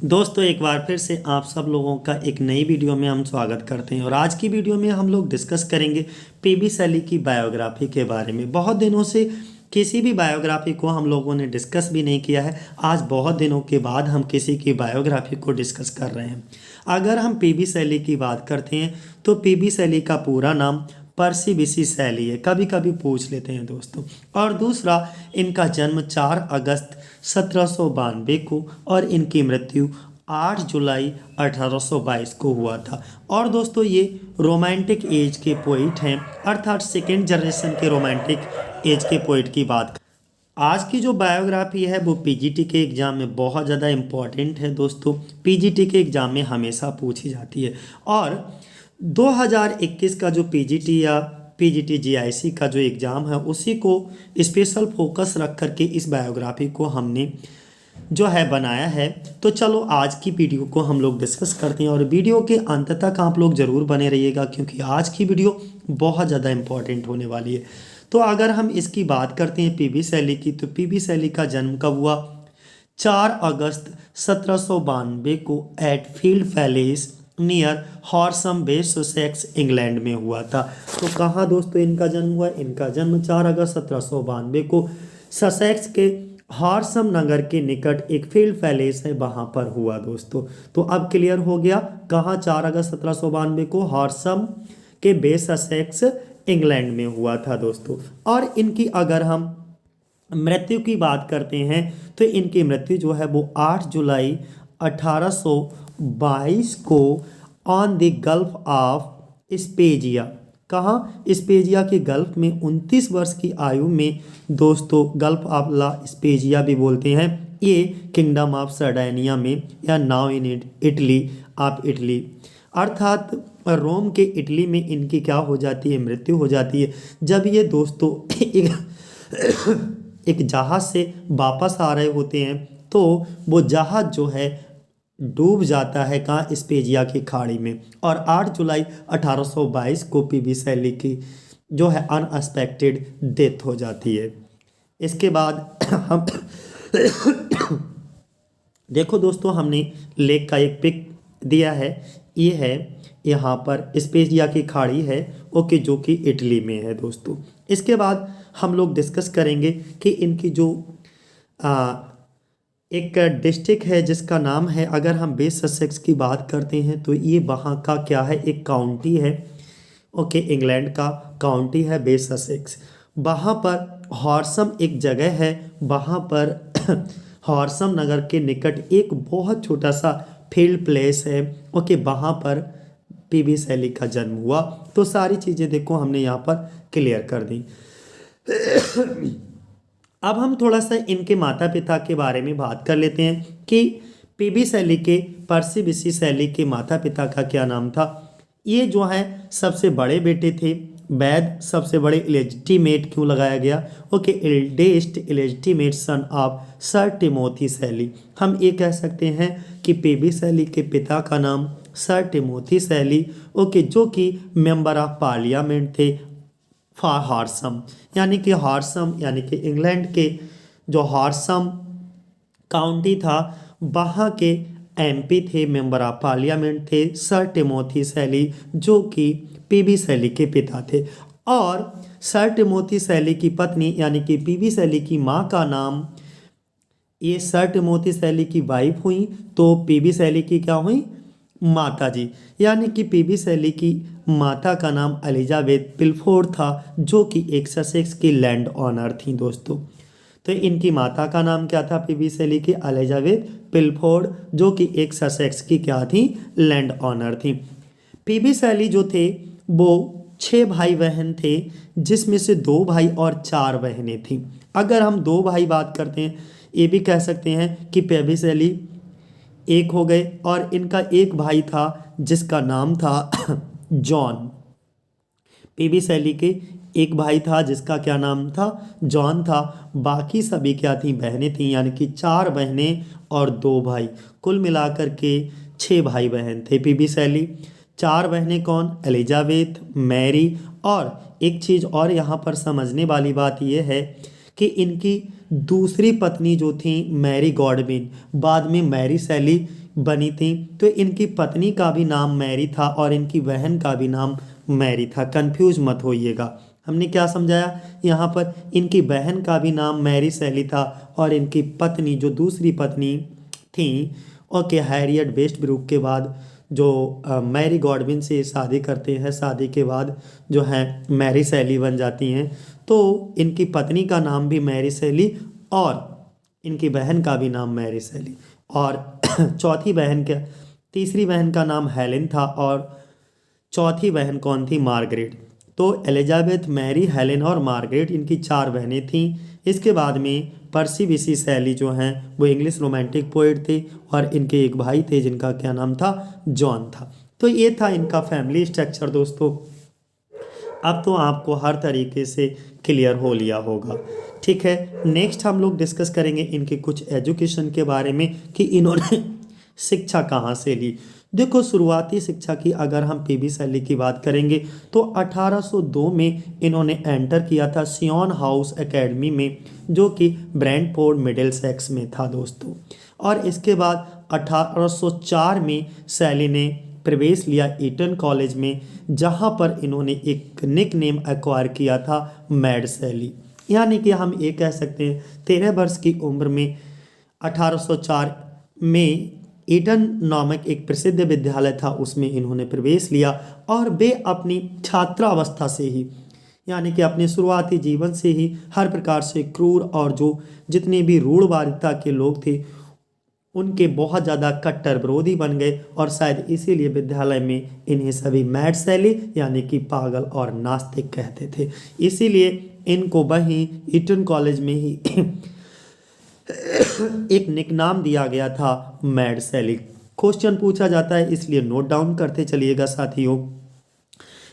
दोस्तों एक बार फिर से आप सब लोगों का एक नई वीडियो में हम स्वागत करते हैं और आज की वीडियो में हम लोग डिस्कस करेंगे पीबी सैली की बायोग्राफी के बारे में। बहुत दिनों से किसी भी बायोग्राफी को हम लोगों ने डिस्कस भी नहीं किया है। आज बहुत दिनों के बाद हम किसी की बायोग्राफी को डिस्कस कर रहे हैं। अगर हम पीबी सैली की बात करते हैं तो पीबी सैली का पूरा नाम पर्सी बिसी सैली है, कभी कभी पूछ लेते हैं दोस्तों। और दूसरा, इनका जन्म 4 अगस्त 1792 को और इनकी मृत्यु 8 जुलाई 1822 को हुआ था। और दोस्तों ये रोमांटिक एज के पोइट हैं, अर्थात सेकेंड जनरेशन के रोमांटिक एज के पोइट की बात। आज की जो बायोग्राफी है वो पीजीटी के एग्ज़ाम में बहुत ज़्यादा इम्पॉर्टेंट है दोस्तों। पीजीटी के एग्ज़ाम में हमेशा पूछी जाती है और 2021 का जो पीजीटी या पीजीटी जीआईसी का जो एग्ज़ाम है उसी को स्पेशल फोकस रख करके इस बायोग्राफी को हमने जो है बनाया है। तो चलो आज की वीडियो को हम लोग डिस्कस करते हैं और वीडियो के अंत तक आप लोग ज़रूर बने रहिएगा क्योंकि आज की वीडियो बहुत ज़्यादा इम्पॉर्टेंट होने वाली है। तो अगर हम इसकी बात करते हैं पीबी सैली की, तो पीबी सैली का जन्म कब हुआ? 4 अगस्त 1792 को at Field Palace near Horsham bay Sussex England में हुआ था। तो कहाँ दोस्तों इनका जन्म हुआ? इनका जन्म 4 अगस्त 1792 को ससेक्स के हॉर्सम नगर के निकट एक फील्ड पैलेस है वहाँ पर हुआ दोस्तों। तो अब क्लियर हो गया कहाँ 4 अगस्त 1792 को हॉर्सम के बे ससेक्स इंग्लैंड में हुआ था दोस्तों। और इनकी अगर हम मृत्यु की बात करते हैं तो इनकी मृत्यु जो है वो 8 जुलाई 1822 को ऑन द गल्फ ऑफ स्पेजिया, कहाँ? स्पेजिया के गल्फ में 29 वर्ष की आयु में दोस्तों, गल्फ ऑफ ला स्पेजिया भी बोलते हैं, ये किंगडम ऑफ सर्डेनिया में या now in Italy of Italy, अर्थात रोम के इटली में इनकी क्या हो जाती है? मृत्यु हो जाती है। जब ये दोस्तों एक जहाज़ से वापस आ रहे होते हैं तो वो जहाज़ जो है डूब जाता है कहाँ? स्पेजिया की खाड़ी में। और 8 जुलाई 1822 को पीबी सैली की जो है अनएक्सपेक्टेड डेथ हो जाती है। इसके बाद हम देखो दोस्तों, हमने लेक का एक पिक दिया है, ये है यहाँ पर स्पेजिया की खाड़ी है, ओके, जो कि इटली में है दोस्तों। इसके बाद हम लोग डिस्कस करेंगे कि इनकी जो एक डिस्ट्रिक्ट है जिसका नाम है, अगर हम वेस्ट ससेक्स की बात करते हैं तो ये वहाँ का क्या है? एक काउंटी है, ओके, इंग्लैंड का काउंटी है वेस्ट ससेक्स। वहाँ पर हॉर्सम एक जगह है, वहाँ पर हॉर्सम नगर के निकट एक बहुत छोटा सा फील्ड प्लेस है, ओके, वहाँ पर पीबी सैली का जन्म हुआ। तो सारी चीज़ें देखो हमने यहाँ पर क्लियर कर दी। अब हम थोड़ा सा इनके माता पिता के बारे में बात कर लेते हैं कि पीबी सैली के, पर्सी बिसी सैली के माता पिता का क्या नाम था। ये जो है सबसे बड़े बेटे थे वैद, सबसे बड़े इलेजिटिमेट क्यों लगाया गया? Okay, eldest illegitimate son of Sir Timothy Shelley. हम ये कह सकते हैं कि पीबी सैली के पिता का नाम सर टिमोथी सैली, ओके, जो कि मेंबर ऑफ पार्लियामेंट थे फॉर हॉर्सम, यानी कि हॉर्सम यानी कि इंग्लैंड के जो हॉर्सम काउंटी था वहाँ के एमपी थे, मेंबर ऑफ पार्लियामेंट थे सर टिमोथी सैली, जो कि पीबी सैली के पिता थे। और सर टिमोथी सैली की पत्नी यानी कि पीबी सैली की माँ का नाम, ये सर टिमोथी सैली की वाइफ हुई तो पीबी सैली की क्या हुई? माता जी, यानी कि पीबी सैली की माता का नाम एलिजाबेथ पिलफोर्ड था, जो कि एक ससेक्स की लैंड ऑनर थी दोस्तों। तो इनकी माता का नाम क्या था पीबी सैली की? एलिजाबेथ पिलफोर्ड, जो कि एक ससेक्स की क्या थी? लैंड ऑनर थी। पीबी सैली जो थे वो 6 भाई बहन थे, जिसमें से 2 भाई और 4 बहनें थीं। अगर हम 2 भाई बात करते हैं, ये भी कह सकते हैं कि पीबी सैली एक हो गए और इनका एक भाई था जिसका नाम था जॉन। पीबी सैली के एक भाई था जिसका क्या नाम था? जॉन था। बाकी सभी क्या थी? बहनें थीं, यानी कि 4 बहनें और 2 भाई, कुल मिलाकर के 6 भाई बहन थे पीबी सैली। 4 बहनें कौन? एलिजाबेथ, मैरी, और एक चीज़ और यहाँ पर समझने वाली बात यह है कि इनकी दूसरी पत्नी जो थी मैरी गॉडविन, बाद में मैरी सैली बनी थी, तो इनकी पत्नी का भी नाम मैरी था और इनकी बहन का भी नाम मैरी था। कंफ्यूज मत होइएगा, हमने क्या समझाया यहाँ पर, इनकी बहन का भी नाम मैरी सैली था और इनकी पत्नी जो दूसरी पत्नी थी, ओके, हैरियट वेस्टब्रूक के बाद जो मैरी गॉडविन से शादी करते हैं, शादी के बाद जो है मैरी सैली बन जाती हैं। तो इनकी पत्नी का नाम भी मैरी सैली और इनकी बहन का भी नाम मैरी सैली, और चौथी बहन का, तीसरी बहन का नाम हेलेन था और चौथी बहन कौन थी, मार्गरेट। तो एलिजाबेथ, मैरी, हेलेन और मार्गरेट, इनकी 4 बहनें थीं। इसके बाद में पर्सी बिसी सैली जो हैं वो इंग्लिश रोमांटिक पोएट थे और इनके एक भाई थे जिनका क्या नाम था, जॉन था। तो ये था इनका फैमिली स्ट्रक्चर दोस्तों। अब तो आपको हर तरीके से क्लियर हो लिया होगा, ठीक है। नेक्स्ट हम लोग डिस्कस करेंगे इनके कुछ एजुकेशन के बारे में कि इन्होंने शिक्षा कहाँ से ली। देखो, शुरुआती शिक्षा की अगर हम पीबी सैली की बात करेंगे तो 1802 में इन्होंने एंटर किया था सियोन हाउस एकेडमी में, जो कि ब्रेंटफोर्ड मिडिलसेक्स में था दोस्तों। और इसके बाद 1804 में सैली ने प्रवेश लिया ईटन कॉलेज में, जहां पर इन्होंने एक निक नेम एक्वायर किया था, मैड सैली। यानी कि हम ये कह सकते हैं 13 वर्ष की उम्र में 1804 में ईटन नामक एक प्रसिद्ध विद्यालय था, उसमें इन्होंने प्रवेश लिया और वे अपनी छात्रावस्था से ही, यानी कि अपने शुरुआती जीवन से ही हर प्रकार से क्रूर और जो जितने भी रूढ़वादिता के लोग थे उनके बहुत ज़्यादा कट्टर विरोधी बन गए। और शायद इसीलिए विद्यालय में इन्हें सभी मैड सैली यानी कि पागल और नास्तिक कहते थे, इसीलिए इनको वहीं ईटन कॉलेज में ही एक निकनाम दिया गया था, मैड सैली। क्वेश्चन पूछा जाता है इसलिए नोट डाउन करते चलिएगा साथियों।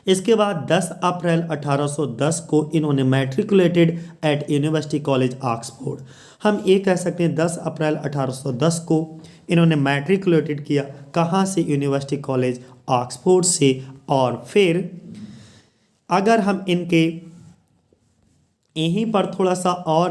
इसके बाद 10 अप्रैल 1810 को इन्होंने मैट्रिकुलेटेड एट यूनिवर्सिटी कॉलेज ऑक्सफोर्ड। हम ये कह सकते हैं 10 अप्रैल 1810 को इन्होंने मैट्रिकुलेटेड किया, कहाँ से, यूनिवर्सिटी कॉलेज ऑक्सफोर्ड से। और फिर अगर हम इनके यहीं पर थोड़ा सा और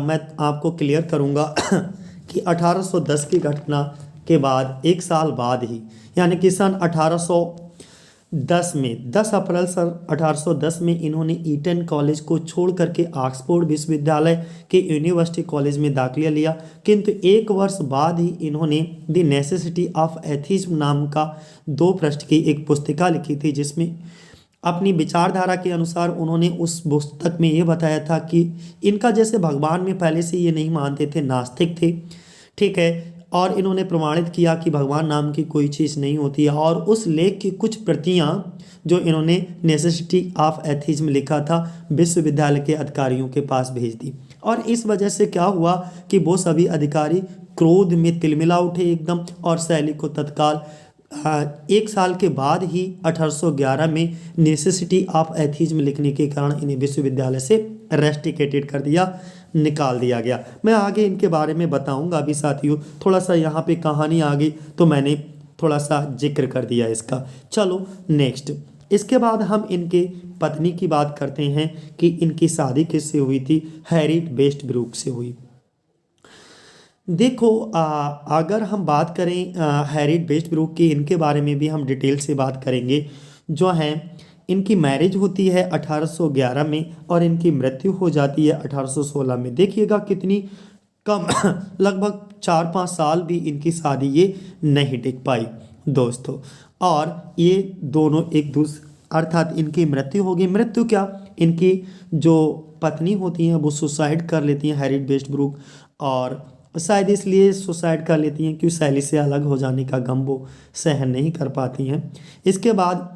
मैं आपको क्लियर करूँगा कि 1810 की घटना के बाद एक साल बाद ही, यानी कि सन 1810 में 10 अप्रैल सन 1810 में इन्होंने ईटन कॉलेज को छोड़ करके ऑक्सफोर्ड विश्वविद्यालय के यूनिवर्सिटी कॉलेज में दाखिला लिया। किंतु एक वर्ष बाद ही इन्होंने द नेसेसिटी ऑफ एथिज्म नाम का 2 पृष्ठ की एक पुस्तिका लिखी थी, जिसमें अपनी विचारधारा के अनुसार उन्होंने उस पुस्तक में ये बताया था कि इनका जैसे भगवान में पहले से ये नहीं मानते थे, नास्तिक थे, ठीक है। और इन्होंने प्रमाणित किया कि भगवान नाम की कोई चीज़ नहीं होती है। और उस लेख की कुछ प्रतियां जो इन्होंने नेसेसिटी ऑफ एथिज्म लिखा था विश्वविद्यालय के अधिकारियों के पास भेज दी। और इस वजह से क्या हुआ कि वो सभी अधिकारी क्रोध में तिलमिला उठे एकदम, और सैली को तत्काल 1 साल के बाद ही 1811 में नेसेसिटी ऑफ एथिज्म लिखने के कारण इन्हें विश्वविद्यालय से रेस्टिकेटेड कर दिया, निकाल दिया गया। मैं आगे इनके बारे में बताऊंगा अभी साथियों, थोड़ा सा यहाँ पे कहानी आ गई तो मैंने थोड़ा सा जिक्र कर दिया इसका। चलो नेक्स्ट, इसके बाद हम इनके पत्नी की बात करते हैं कि इनकी शादी किससे हुई थी, हैरियट वेस्टब्रूक से हुई। देखो, अगर हम बात करें हैरियट वेस्टब्रूक की, इनके बारे में भी हम डिटेल से बात करेंगे। जो है इनकी मैरिज होती है 1811 में और इनकी मृत्यु हो जाती है 1816 में। देखिएगा कितनी कम लगभग 4-5 साल भी इनकी शादी ये नहीं टिक पाई दोस्तों। और ये दोनों एक दूसरे, अर्थात इनकी मृत्यु होगी। मृत्यु क्या, इनकी जो पत्नी होती हैं वो सुसाइड कर लेती हैं, हैरियट वेस्टब्रूक, और शायद इसलिए सुसाइड कर लेती हैं क्योंकि सैली से अलग हो जाने का गम वो सहन नहीं कर पाती हैं। इसके बाद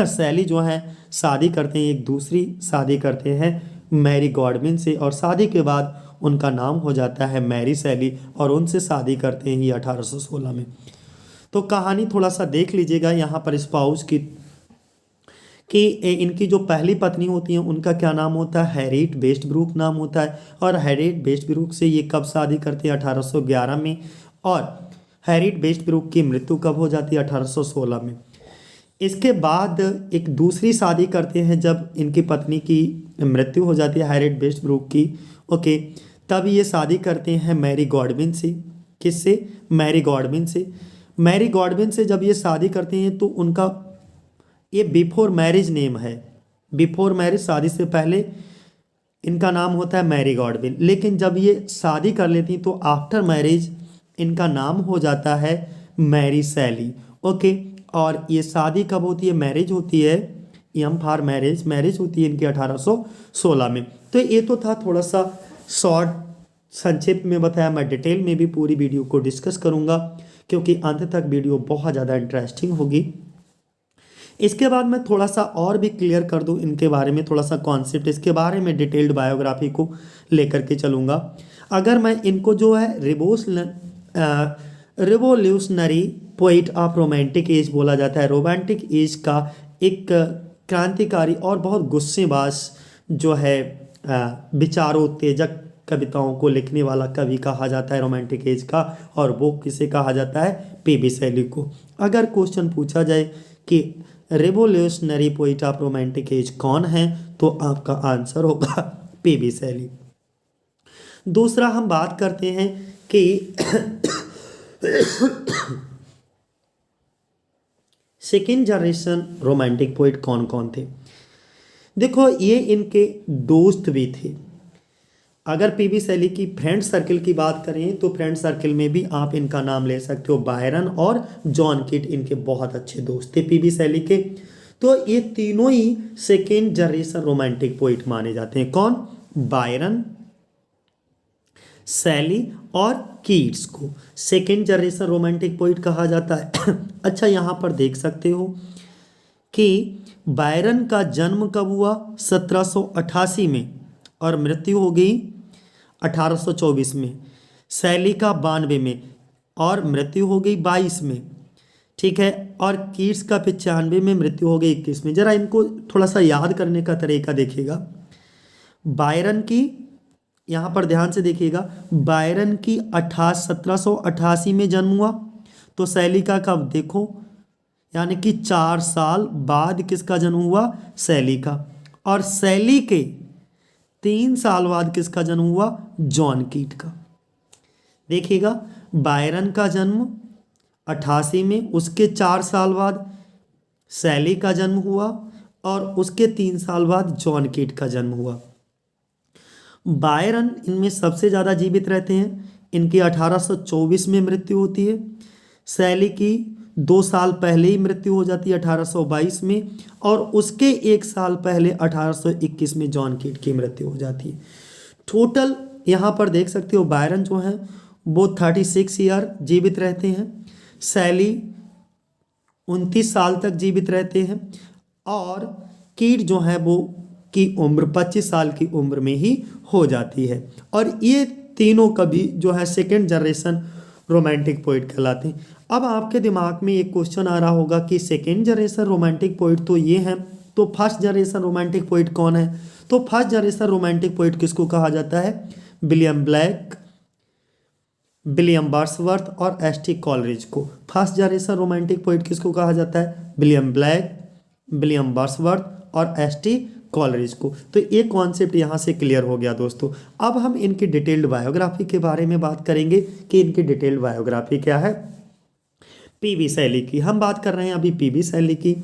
सैली जो है शादी करते हैं, एक दूसरी शादी करते हैं मैरी गॉडविन से, और शादी के बाद उनका नाम हो जाता है मैरी सैली, और उनसे शादी करते हैं ये 1816 में। तो कहानी थोड़ा सा देख लीजिएगा यहाँ पर स्पाउस की, कि इनकी जो पहली पत्नी होती हैं उनका क्या नाम होता है, हैरियट वेस्टब्रूक नाम होता है। और हैरियट वेस्टब्रूक से ये कब शादी करते हैं, 1811 में। और हैरियट वेस्टब्रूक की मृत्यु कब हो जाती है, 1816 में। इसके बाद एक दूसरी शादी करते हैं जब इनकी पत्नी की मृत्यु हो जाती है हैरियट वेस्टब्रूक की, ओके, तब ये शादी करते हैं मैरी गॉडविन से, किससे? मैरी गॉडविन से। मैरी गॉडविन से जब ये शादी करते हैं तो उनका ये बिफोर मैरिज नेम है, बिफोर मैरिज, शादी से पहले इनका नाम होता है मैरी गॉडविन, लेकिन जब ये शादी कर लेती तो आफ्टर मैरिज इनका नाम हो जाता है मैरी सैली। ओके, और ये शादी कब होती है? मैरिज होती है, एम फॉर मैरिज, मैरिज होती है इनकी 1816 में। तो ये तो था थोड़ा सा शॉर्ट, संक्षिप्त में बताया। मैं डिटेल में भी पूरी वीडियो को डिस्कस करूंगा क्योंकि अंत तक वीडियो बहुत ज़्यादा इंटरेस्टिंग होगी। इसके बाद मैं थोड़ा सा और भी क्लियर कर दूं इनके बारे में, थोड़ा सा कॉन्सेप्ट इसके बारे में, डिटेल्ड बायोग्राफी को लेकर के चलूँगा। अगर मैं इनको जो है revolutionary poet of romantic as बोला जाता है, रोमांटिक एज का एक क्रांतिकारी और बहुत गुस्सेबाज जो है विचारोत्तेजक कविताओं को लिखने वाला कवि कहा जाता है रोमांटिक एज का, और वो किसे कहा जाता है? पीबी शैली को। अगर क्वेश्चन पूछा जाए कि revolutionary poet of romantic as कौन है, तो आपका आंसर होगा पीबी शैली। दूसरा हम बात करते हैं कि सेकेंड जनरेशन रोमांटिक पोइट कौन कौन थे। देखो, ये इनके दोस्त भी थे। अगर पीबी शैली की फ्रेंड सर्कल की बात करें तो फ्रेंड सर्कल में भी आप इनका नाम ले सकते हो। बायरन और जॉन कीट इनके बहुत अच्छे दोस्त थे पीबी शैली के। तो ये तीनों ही सेकेंड जनरेशन रोमांटिक पोइट माने जाते हैं। कौन? बायरन, शैली और कीट्स को सेकेंड जनरेशन रोमांटिक पोइट कहा जाता है। अच्छा, यहाँ पर देख सकते हो कि बायरन का जन्म कब हुआ? 1788 में, और मृत्यु हो गई 1824 में। शैली का 92 में, और मृत्यु हो गई 22 में। ठीक है, और कीट्स का 95 में, मृत्यु हो गई 21 में। जरा इनको थोड़ा सा याद करने का तरीका देखिएगा। बायरन की, यहाँ पर ध्यान से देखिएगा, बायरन की 1788 में जन्म हुआ, तो शैली का कब? देखो, यानी कि 4 साल बाद किसका जन्म हुआ? शैली का। और शैली के 3 साल बाद किसका जन्म हुआ? जॉन कीट का। देखिएगा, बायरन का जन्म 88 में, उसके 4 साल बाद शैली का जन्म हुआ, और उसके 3 साल बाद जॉन कीट का जन्म हुआ। बायरन इनमें सबसे ज़्यादा जीवित रहते हैं, इनकी 1824 में मृत्यु होती है। शैली की 2 साल पहले ही मृत्यु हो जाती है 1822 में, और उसके 1 साल पहले 1821 में जॉन कीट की मृत्यु हो जाती है। टोटल यहाँ पर देख सकते हो, बायरन जो हैं वो 36 ईयर जीवित रहते हैं, शैली 29 साल तक जीवित रहते हैं, और कीट जो है वो की उम्र 25 साल की उम्र में ही हो जाती है। और ये तीनों कवि जो है सेकेंड जनरेशन रोमांटिक पोइट कहलाते हैं। अब आपके दिमाग में एक क्वेश्चन आ रहा होगा कि सेकेंड जनरेशन रोमांटिक पोइट तो ये हैं, तो फर्स्ट जनरेशन रोमांटिक पोइट कौन है? तो फर्स्ट जनरेशन रोमांटिक पोइट किसको कहा जाता है? विलियम ब्लैक, विलियम वर्ड्सवर्थ और एस.टी. कॉलरिज को। फर्स्ट जनरेशन रोमांटिक पोइट किसको कहा जाता है? विलियम ब्लैक, विलियम वर्ड्सवर्थ और एस.टी. कॉलरिज को। तो ये कॉन्सेप्ट यहाँ से क्लियर हो गया दोस्तों। अब हम इनकी डिटेल्ड बायोग्राफी के बारे में बात करेंगे कि इनकी डिटेल्ड बायोग्राफी क्या है। पीबी शैली की हम बात कर रहे हैं अभी, पीबी शैली की।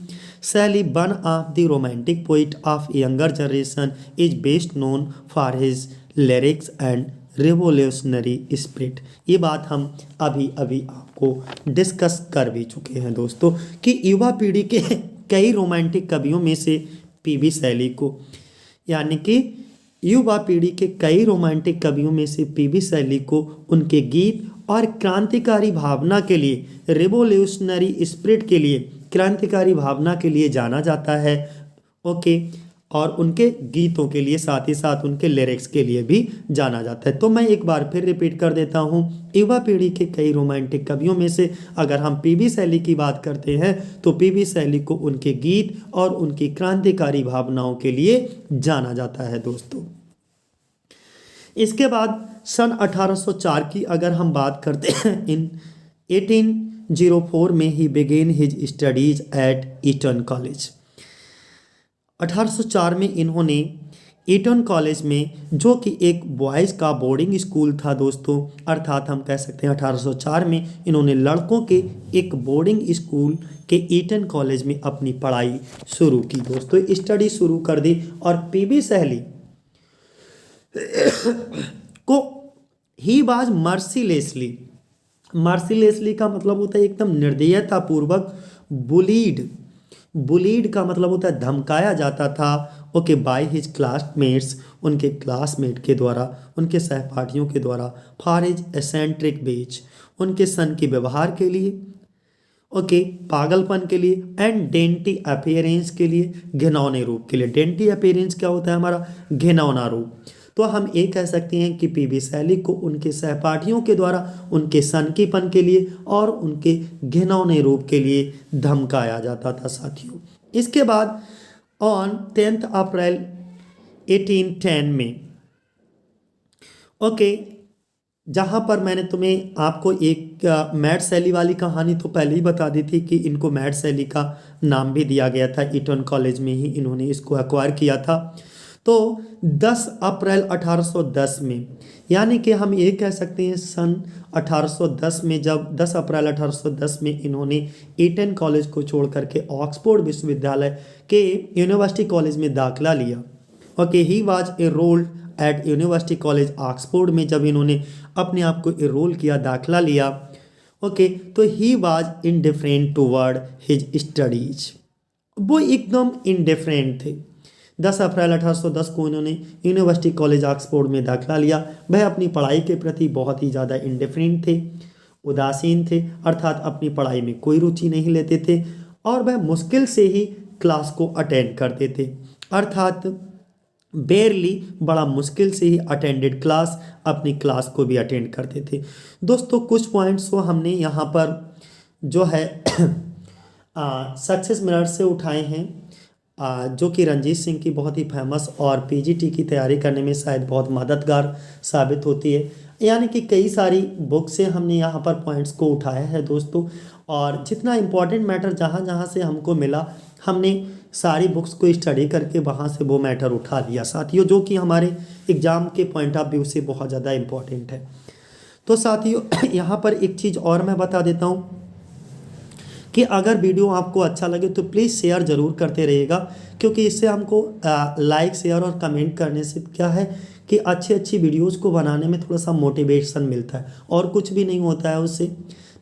शैली one of the romantic poet of younger generation is best known for his lyrics and revolutionary spirit. ये बात हम अभी अभी आपको डिस्कस कर भी चुके हैं दोस्तों कि युवा पीढ़ी के कई रोमांटिक कवियों में से पीबी शैली को, यानी कि युवा पीढ़ी के कई रोमांटिक कवियों में से पीबी शैली को उनके गीत और क्रांतिकारी भावना के लिए, रिवोल्यूशनरी स्पिरिट के लिए, क्रांतिकारी भावना के लिए जाना जाता है। ओके, और उनके गीतों के लिए, साथ ही साथ उनके लिरिक्स के लिए भी जाना जाता है। तो मैं एक बार फिर रिपीट कर देता हूँ, युवा पीढ़ी के कई रोमांटिक कवियों में से अगर हम पीबी शैली की बात करते हैं तो पीबी शैली को उनके गीत और उनकी क्रांतिकारी भावनाओं के लिए जाना जाता है दोस्तों। इसके बाद सन 1804 की अगर हम बात करते हैं, इन 1804 में he began his studies at Eton College. 1804 में इन्होंने ईटन कॉलेज में, जो कि एक बॉयज़ का बोर्डिंग स्कूल था दोस्तों, अर्थात हम कह सकते हैं 1804 में इन्होंने लड़कों के एक बोर्डिंग स्कूल के ईटन कॉलेज में अपनी पढ़ाई शुरू की दोस्तों, स्टडी शुरू कर दी। और पीबी सैली को ही वाज मर्सीलेसली, मर्सीलेसली का मतलब होता है एकदम निर्दयता पूर्वक, बुलीड, बुलीड का मतलब होता है धमकाया जाता था, ओके, बाय हिज क्लासमेट्स, उनके क्लासमेट के द्वारा, उनके सहपाठियों के द्वारा, फॉर हिज एसेंट्रिक बेच, उनके सन के व्यवहार के लिए, ओके, पागलपन के लिए, एंड डेंटी अपीयरेंस के लिए, घिनौने रूप के लिए। डेंटी अपीयरेंस क्या होता है हमारा, घिनौना रूप। तो हम ये कह सकते हैं कि पीबी सैली को उनके सहपाठियों के द्वारा उनके सनकीपन के लिए और उनके घिनौने रूप के लिए धमकाया जाता था साथियों। इसके बाद ऑन 10 अप्रैल 1810 में, ओके, जहाँ पर मैंने तुम्हें आपको एक मैड सैली वाली कहानी तो पहले ही बता दी थी कि इनको मैड सैली का नाम भी दिया गया था, ईटन कॉलेज में ही इन्होंने इसको एक्वायर किया था। तो 10 अप्रैल 1810 में, यानी कि हम ये कह सकते हैं सन 1810 में, जब 10 अप्रैल 1810 में इन्होंने ईटन कॉलेज को छोड़ करके ऑक्सफोर्ड विश्वविद्यालय के यूनिवर्सिटी कॉलेज में दाखिला लिया। Okay, he was enrolled at University College Oxford में जब इन्होंने अपने आप को एनरोल किया, दाखिला लिया, ओके, तो he was indifferent toward his studies, वो एकदम इनडिफरेंट थे। 10 अप्रैल 1810 को इन्होंने यूनिवर्सिटी कॉलेज ऑक्सफोर्ड में दाखिला लिया। वह अपनी पढ़ाई के प्रति बहुत ही ज़्यादा इंडिफरेंट थे, उदासीन थे, अर्थात अपनी पढ़ाई में कोई रुचि नहीं लेते थे और वह मुश्किल से ही क्लास को अटेंड करते थे, अर्थात बेरली, बड़ा मुश्किल से ही अटेंडेड क्लास, अपनी क्लास को भी अटेंड करते थे। दोस्तों कुछ पॉइंट्स को हमने यहाँ पर जो है सक्सेस मिरर से उठाए हैं, जो कि रंजीत सिंह की बहुत ही फेमस और पीजीटी की तैयारी करने में शायद बहुत मददगार साबित होती है। यानी कि कई सारी बुक से हमने यहाँ पर पॉइंट्स को उठाया है दोस्तों, और जितना इम्पोर्टेंट मैटर जहाँ जहाँ से हमको मिला, हमने सारी बुक्स को स्टडी करके वहाँ से वो मैटर उठा लिया साथियों, जो कि हमारे एग्ज़ाम के पॉइंट ऑफ व्यू से बहुत ज़्यादा इम्पोर्टेंट है। तो साथियों यहाँ पर एक चीज़ और मैं बता देता हूँ कि अगर वीडियो आपको अच्छा लगे तो प्लीज़ शेयर ज़रूर करते रहिएगा, क्योंकि इससे हमको लाइक, शेयर और कमेंट करने से क्या है कि अच्छी अच्छी वीडियोस को बनाने में थोड़ा सा मोटिवेशन मिलता है, और कुछ भी नहीं होता है उससे,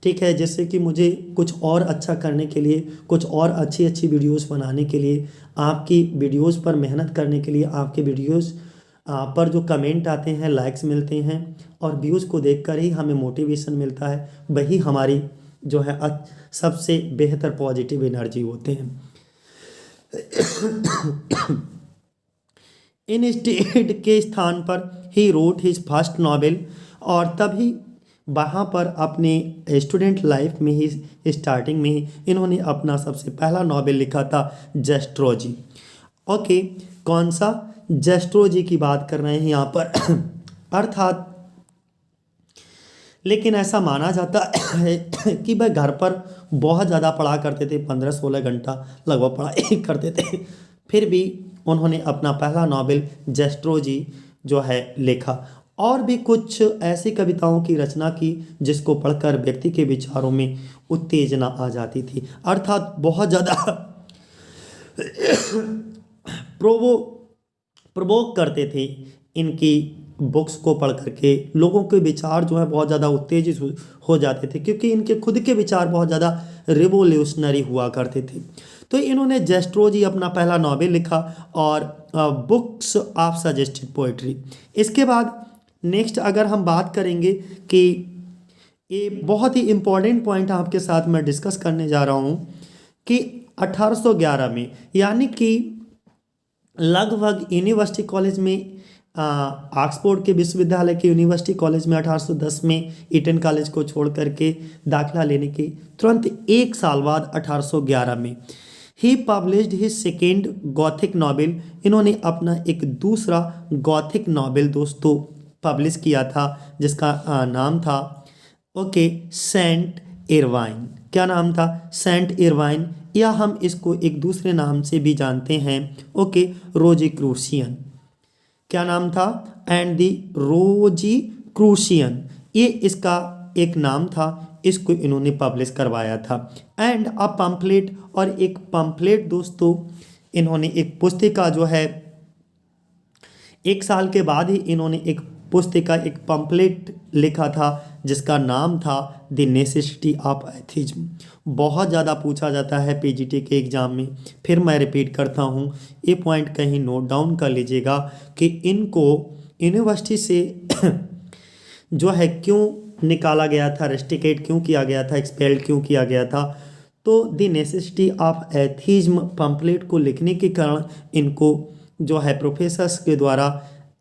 ठीक है। जैसे कि मुझे कुछ और अच्छा करने के लिए, कुछ और अच्छी अच्छी वीडियोस बनाने के लिए, आपकी वीडियोस पर मेहनत करने के लिए, आपके वीडियोस पर जो कमेंट आते हैं, लाइक्स मिलते हैं और व्यूज़ को देखकर ही हमें मोटिवेशन मिलता है, वही हमारी जो है सबसे बेहतर पॉजिटिव एनर्जी होते हैं। इन स्टेट के स्थान पर he wrote his first novel, और तभी वहाँ पर अपने स्टूडेंट लाइफ में ही, स्टार्टिंग में ही इन्होंने अपना सबसे पहला नॉवेल लिखा था, जस्ट्रोजी। ओके, कौन सा, जस्ट्रोजी की बात कर रहे हैं यहाँ पर। अर्थात लेकिन ऐसा माना जाता है कि वह घर पर बहुत ज़्यादा पढ़ा करते थे, 15-16 घंटा लगभग पढ़ाई करते थे, फिर भी उन्होंने अपना पहला नॉवेल जस्ट्रोजी जो है लिखा, और भी कुछ ऐसी कविताओं की रचना की जिसको पढ़कर व्यक्ति के विचारों में उत्तेजना आ जाती थी, अर्थात बहुत ज़्यादा प्रोवोक करते थे। इनकी बुक्स को पढ़ करके लोगों के विचार जो है बहुत ज़्यादा उत्तेजित हो जाते थे, क्योंकि इनके खुद के विचार बहुत ज़्यादा रिवोल्यूशनरी हुआ करते थे। तो इन्होंने जस्ट्रोजी अपना पहला नॉवेल लिखा और बुक्स ऑफ सजेस्टेड पोइट्री। इसके बाद नेक्स्ट अगर हम बात करेंगे कि ये बहुत ही इम्पॉर्टेंट पॉइंट आपके साथ मैं डिस्कस करने जा रहा हूँ कि 1811 में, यानी कि लगभग यूनिवर्सिटी कॉलेज में, ऑक्सफोर्ड के विश्वविद्यालय के यूनिवर्सिटी कॉलेज में 1810 में ईटन कॉलेज को छोड़ करके दाखिला लेने के तुरंत एक साल बाद 1811 में ही published his second Gothic novel, इन्होंने अपना एक दूसरा गॉथिक नॉवेल दोस्तों पब्लिश किया था, जिसका नाम था ओके सेंट इरवाइन। क्या नाम था, सेंट इरवाइन, या हम इसको एक दूसरे नाम से भी जानते हैं, ओके, रोजीक्रूसियन। क्या नाम था, एंड द रोजी क्रूशियन, ये इसका एक नाम था, इसको इन्होंने पब्लिश करवाया था। एंड अ पम्पलेट, और एक पम्पलेट दोस्तों, इन्होंने एक पुस्तिका जो है, 1 साल के बाद ही इन्होंने एक पुस्तिका, एक पम्पलेट लिखा था जिसका नाम था द नेसेसिटी ऑफ एथिज्म। बहुत ज़्यादा पूछा जाता है पीजीटी के एग्ज़ाम में, फिर मैं रिपीट करता हूँ, ये पॉइंट कहीं नोट डाउन कर लीजिएगा कि इनको यूनिवर्सिटी से जो है क्यों निकाला गया था, रेस्टिकेट क्यों किया गया था, एक्सपेल्ड क्यों किया गया था। तो the necessity of atheism pamphlet को लिखने के कारण इनको जो है प्रोफेसर्स के द्वारा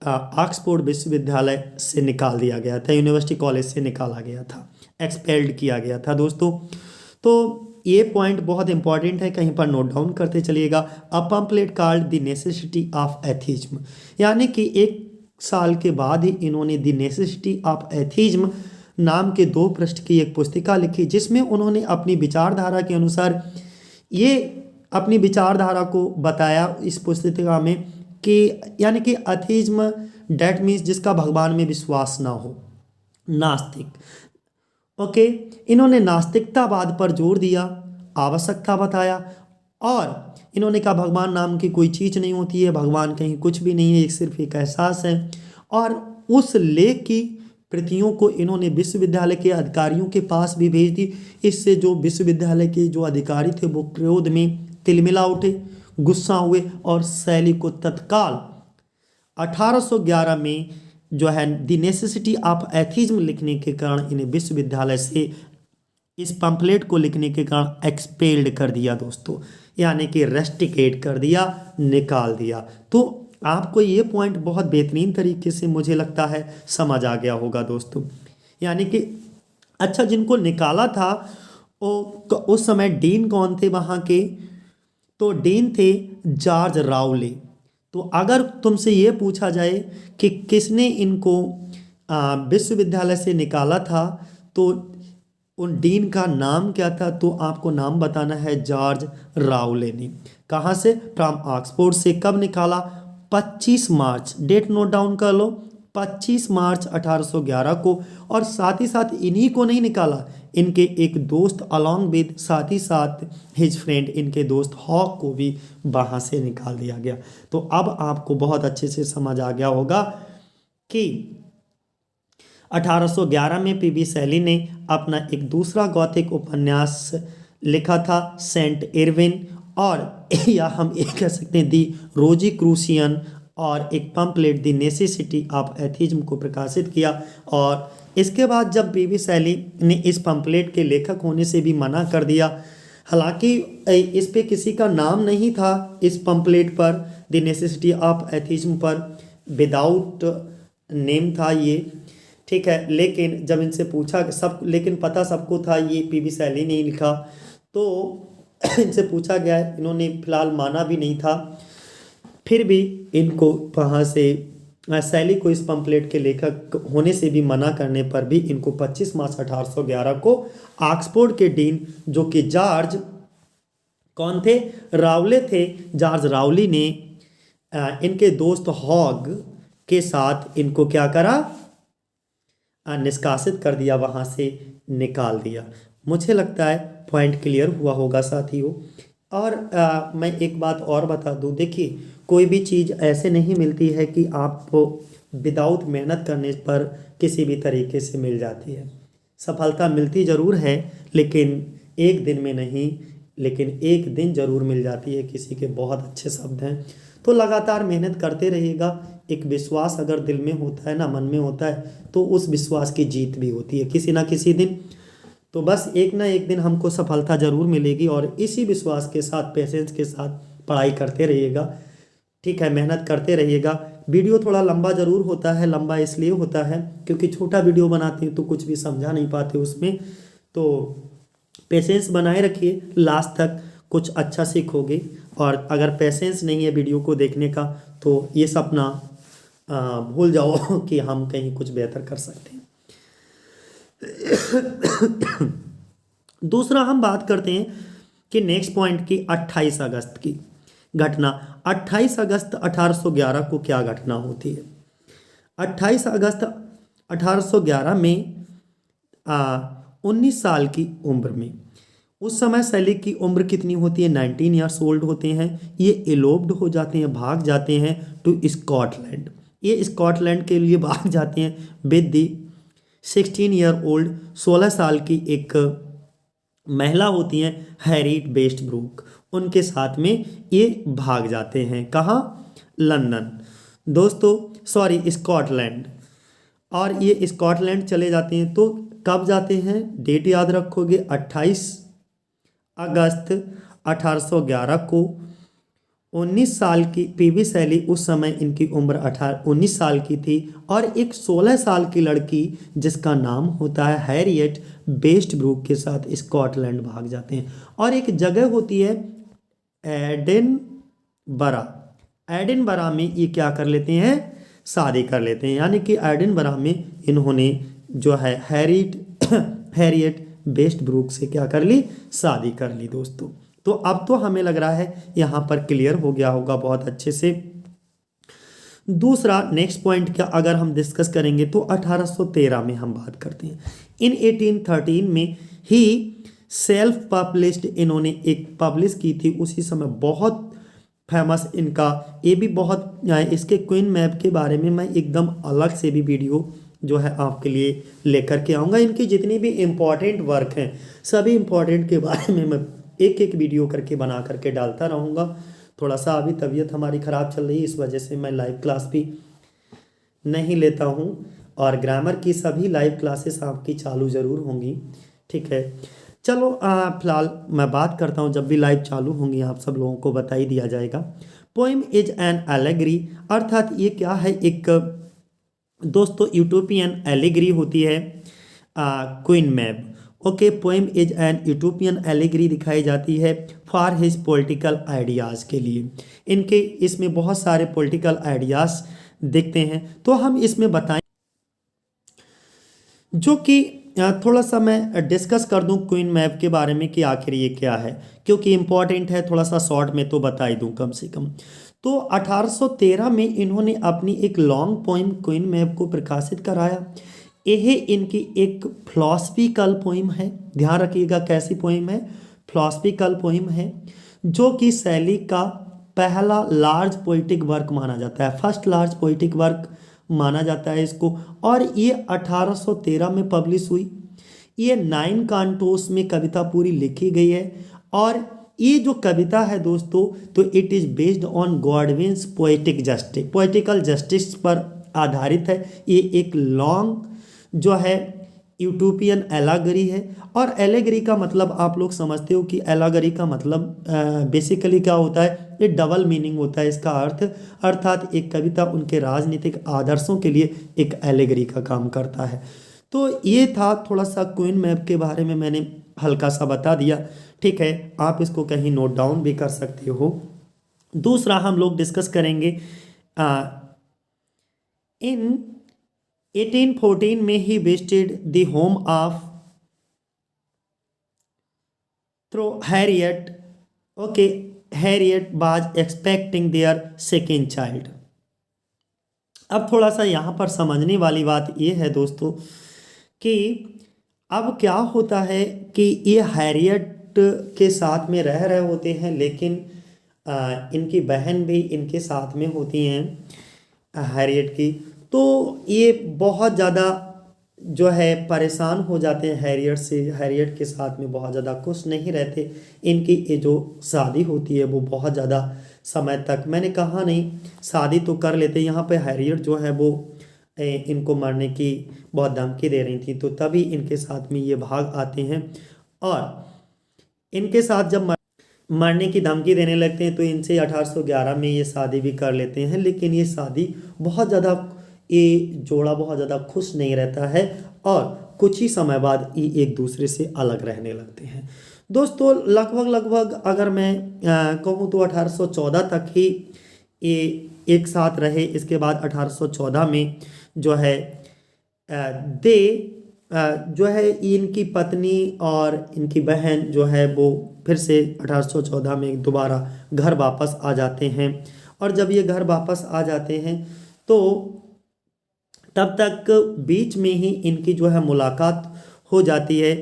ऑक्सफोर्ड विश्वविद्यालय से निकाल दिया गया था, यूनिवर्सिटी कॉलेज से निकाला गया था, एक्सपेल्ड किया गया था दोस्तों। तो ये पॉइंट बहुत इंपॉर्टेंट है, कहीं पर नोट डाउन करते चलिएगा। A pamphlet called the necessity of atheism, यानी कि 1 साल के बाद ही इन्होंने द नेसेसिटी ऑफ एथिज्म नाम के 2 पृष्ठ की एक पुस्तिका लिखी, जिसमें उन्होंने अपनी विचारधारा के अनुसार ये अपनी विचारधारा को बताया इस पुस्तिका में कि यानी कि अथीज्म डेट मीन्स जिसका भगवान में विश्वास ना हो, नास्तिक। ओके, इन्होंने नास्तिकतावाद पर जोर दिया, आवश्यकता बताया, और इन्होंने कहा भगवान नाम की कोई चीज़ नहीं होती है, भगवान कहीं कुछ भी नहीं है, एक सिर्फ एक एहसास है। और उस लेख की प्रतियों को इन्होंने विश्वविद्यालय के अधिकारियों के पास भी भेज दी। इससे जो विश्वविद्यालय के जो अधिकारी थे वो क्रोध में तिलमिला उठे, गुस्सा हुए, और शैली को तत्काल 1811 में जो है द नेसेसिटी ऑफ एथिज्म लिखने के कारण इन्हें विश्वविद्यालय से इस पम्पलेट को लिखने के कारण एक्सपेल्ड कर दिया दोस्तों, यानी कि रेस्टिकेट कर दिया, निकाल दिया। तो आपको ये पॉइंट बहुत बेहतरीन तरीके से मुझे लगता है समझ आ गया होगा दोस्तों। यानी कि अच्छा, जिनको निकाला था वो उस समय डीन कौन थे वहाँ के, तो डीन थे जॉर्ज राउले। तो अगर तुमसे ये पूछा जाए कि किसने इनको विश्वविद्यालय से निकाला था, तो उन डीन का नाम क्या था, तो आपको नाम बताना है जॉर्ज राउले ने। कहाँ से, फ्रॉम ऑक्सफोर्ड से। कब निकाला, 25 मार्च, डेट नोट डाउन कर लो, 25 मार्च 1811 को। और साथ ही साथ इन्हीं को नहीं निकाला, इनके एक दोस्त अलॉन्ग विद, साथ ही साथ हिज फ्रेंड, इनके दोस्त हॉक को भी वहाँ से निकाल दिया गया। तो अब आपको बहुत अच्छे से समझ आ गया होगा कि 1811 में पीबी शैली ने अपना एक दूसरा गौथिक उपन्यास लिखा था, सेंट इरविन, और या हम ये कह सकते हैं दी रोजी क्रूशियन, और एक pamphlet the necessity of atheism को प्रकाशित किया। और इसके बाद जब पीबी शैली ने इस पम्पलेट के लेखक होने से भी मना कर दिया, हालांकि इस पे किसी का नाम नहीं था इस पम्पलेट पर, द नेसेसिटी ऑफ एथिज्म पर विदाउट नेम था ये, ठीक है। लेकिन जब इनसे पूछा सब, लेकिन पता सबको था ये पीबी शैली ने ही लिखा, तो इनसे पूछा गया, इन्होंने फिलहाल माना भी नहीं था। फिर भी इनको वहाँ से शैली को इस पम्पलेट के लेखक होने से भी मना करने पर भी इनको 25 मार्च 1811 को ऑक्सफोर्ड के डीन, जो कि जॉर्ज कौन थे, रावले थे, जॉर्ज रावली ने इनके दोस्त हॉग के साथ इनको क्या करा, निष्कासित कर दिया, वहाँ से निकाल दिया। मुझे लगता है पॉइंट क्लियर हुआ होगा साथियों। और मैं एक बात और बता दूं, देखिए कोई भी चीज़ ऐसे नहीं मिलती है कि आपको विदाउट मेहनत करने पर किसी भी तरीके से मिल जाती है। सफलता मिलती ज़रूर है, लेकिन एक दिन में नहीं, लेकिन एक दिन ज़रूर मिल जाती है। किसी के बहुत अच्छे शब्द हैं। तो लगातार मेहनत करते रहिएगा। एक विश्वास अगर दिल में होता है ना, मन में होता है, तो उस विश्वास की जीत भी होती है किसी ना किसी दिन। तो बस एक ना एक दिन हमको सफलता ज़रूर मिलेगी, और इसी विश्वास के साथ, पेशेंस के साथ पढ़ाई करते रहिएगा, ठीक है, मेहनत करते रहिएगा। वीडियो थोड़ा लंबा ज़रूर होता है, लंबा इसलिए होता है क्योंकि छोटा वीडियो बनाते हैं तो कुछ भी समझा नहीं पाते उसमें। तो पेशेंस बनाए रखिए, लास्ट तक कुछ अच्छा सीखोगे। और अगर पेशेंस नहीं है वीडियो को देखने का, तो ये सपना भूल जाओ कि हम कहीं कुछ बेहतर कर सकते हैं। दूसरा हम बात करते हैं कि नेक्स्ट पॉइंट की 28 अगस्त की। घटना 28 अगस्त 1811 को क्या घटना होती है? 28 अगस्त 1811 में 19 साल की उम्र में, उस समय सेलिक की उम्र कितनी होती है? 19 ईयर्स ओल्ड होते हैं। ये एलोप्ड हो जाते हैं, भाग जाते हैं टू स्कॉटलैंड। ये स्कॉटलैंड के लिए भाग जाते हैं विद दी 16 ईयर ओल्ड, 16 साल की एक महिला होती हैं हैरिट वेस्टब्रूक, उनके साथ में ये भाग जाते हैं। कहाँ? लंदन दोस्तों, सॉरी स्कॉटलैंड। और ये स्कॉटलैंड चले जाते हैं। तो कब जाते हैं? डेट याद रखोगे, 28 अगस्त 1811 को। 19 साल की पीबी शैली, उस समय इनकी उम्र 19 साल की थी। और एक 16 साल की लड़की जिसका नाम होता है हैरियट वेस्टब्रूक के साथ स्कॉटलैंड भाग जाते हैं। और एक जगह होती है एडिनबरा, एडिनबरा में ये क्या कर लेते हैं? शादी कर लेते हैं। यानी कि एडिनबरा में इन्होंने जो है हैरियट वेस्टब्रूक से क्या कर ली? शादी कर ली दोस्तों। तो अब तो हमें लग रहा है यहाँ पर क्लियर हो गया होगा बहुत अच्छे से। दूसरा नेक्स्ट पॉइंट क्या अगर हम डिस्कस करेंगे तो 1813 में हम बात करते हैं। इन 1813 में ही सेल्फ पब्लिश्ड, इन्होंने एक पब्लिश की थी उसी समय, बहुत फेमस इनका। ये भी बहुत, इसके क्वीन मैप के बारे में मैं एकदम अलग से भी वीडियो जो है आपके लिए लेकर के आऊँगा। इनकी जितनी भी इम्पॉर्टेंट वर्क हैं सभी इम्पॉर्टेंट के बारे में मैं एक एक वीडियो करके बना करके डालता रहूँगा। थोड़ा सा अभी तबीयत हमारी ख़राब चल रही है, इस वजह से मैं लाइव क्लास भी नहीं लेता हूँ। और ग्रामर की सभी लाइव क्लासेस आपकी चालू ज़रूर होंगी, ठीक है। चलो फिलहाल मैं बात करता हूँ, जब भी लाइव चालू होंगी आप सब लोगों को बता ही दिया जाएगा। पोइम इज एन एलेगरी, अर्थात ये क्या है? एक दोस्तों यूटोपियन एलेगरी होती है queen map. Okay, poem is an utopian allegory दिखाई जाती है फॉर हिज पॉलिटिकल आइडियाज़ के लिए। इनके इसमें बहुत सारे पॉलिटिकल आइडियाज़ दिखते हैं। तो हम इसमें बताएं जो कि थोड़ा सा मैं डिस्कस कर दूं क्वीन मैप के बारे में कि आखिर ये क्या है, क्योंकि इम्पॉर्टेंट है, थोड़ा सा शॉर्ट में तो बता ही दूं कम से कम। तो 1813 में इन्होंने अपनी एक लॉन्ग पोइम क्वीन मैप को प्रकाशित कराया। यह इनकी एक फिलॉसफिकल पोइम है, ध्यान रखिएगा कैसी पोइम है? फिलॉसफिकल पोइम है, जो कि शैली का पहला लार्ज पोइटिक वर्क माना जाता है, फर्स्ट लार्ज पोइटिक वर्क माना जाता है इसको। और ये 1813 में पब्लिश हुई। ये 9 कांटोस में कविता पूरी लिखी गई है। और ये जो कविता है दोस्तों, तो it is based on Godwin's poetic justice, poetical justice पर आधारित है। ये एक लॉन्ग जो है यूटोपियन एलागरी है। और एलेगरी का मतलब आप लोग समझते हो कि एलागरी का मतलब बेसिकली क्या होता है? ये डबल मीनिंग होता है इसका अर्थ, अर्थात एक कविता उनके राजनीतिक आदर्शों के लिए एक एलेगरी का काम करता है। तो ये था थोड़ा सा क्वीन मैप के बारे में, मैंने हल्का सा बता दिया, ठीक है। आप इसको कहीं नोट डाउन भी कर सकते हो। दूसरा हम लोग डिस्कस करेंगे इन 1814 में he visited the home of थ्रो Harriet. Okay, Harriet was expecting their second child. अब थोड़ा सा यहाँ पर समझने वाली बात ये है दोस्तों कि अब क्या होता है कि ये हैरियट के साथ में रह रहे होते हैं, लेकिन इनकी बहन भी इनके साथ में होती हैं हैरियट की। तो ये बहुत ज़्यादा जो है परेशान हो जाते हैं हैरियट से, हैरियट के साथ में बहुत ज़्यादा खुश नहीं रहते। इनकी ये जो शादी होती है वो बहुत ज़्यादा समय तक, मैंने कहा नहीं, शादी तो कर लेते। यहाँ पे हैरियट जो है वो इनको मरने की बहुत धमकी दे रही थी, तो तभी इनके साथ में ये भाग आते हैं। और इनके साथ जब मरने की धमकी देने लगते हैं तो इनसे 1811 में ये शादी भी कर लेते हैं। लेकिन ये शादी बहुत ज़्यादा, ये जोड़ा बहुत ज़्यादा खुश नहीं रहता है और कुछ ही समय बाद ये एक दूसरे से अलग रहने लगते हैं। दोस्तों लगभग अगर मैं कहूँ तो 1814 तक ही ये एक साथ रहे। इसके बाद 1814 में जो है दे जो है इनकी पत्नी और इनकी बहन जो है वो फिर से 1814 में दोबारा घर वापस आ जाते हैं। और जब ये घर वापस आ जाते हैं तो तब तक बीच में ही इनकी जो है मुलाकात हो जाती है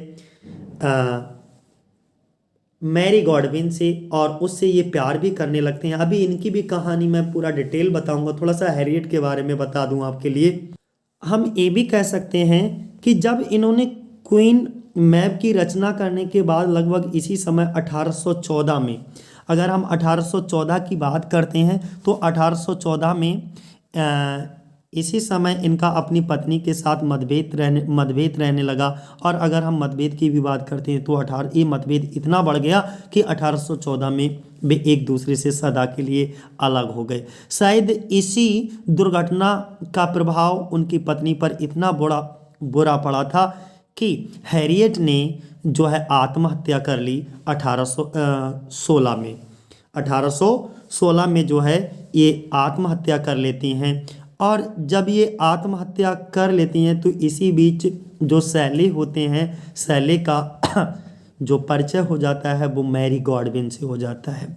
मैरी गॉडविन से, और उससे ये प्यार भी करने लगते हैं। अभी इनकी भी कहानी मैं पूरा डिटेल बताऊंगा, थोड़ा सा हैरियट के बारे में बता दूं आपके लिए। हम ये भी कह सकते हैं कि जब इन्होंने क्वीन मैप की रचना करने के बाद लगभग इसी समय 1814 में, अगर हम 1814 की बात करते हैं तो 1814 में इसी समय इनका अपनी पत्नी के साथ मतभेद रहने लगा। और अगर हम मतभेद की भी बात करते हैं तो ये मतभेद इतना बढ़ गया कि 1814 में वे एक दूसरे से सदा के लिए अलग हो गए। शायद इसी दुर्घटना का प्रभाव उनकी पत्नी पर इतना बुरा पड़ा था कि हैरियट ने जो है आत्महत्या कर ली 1816 में। 1816 में जो है ये आत्महत्या कर लेती हैं। और जब ये आत्महत्या कर लेती हैं तो इसी बीच जो शैली होते हैं, शैली का जो परिचय हो जाता है वो मैरी गॉडविन से हो जाता है।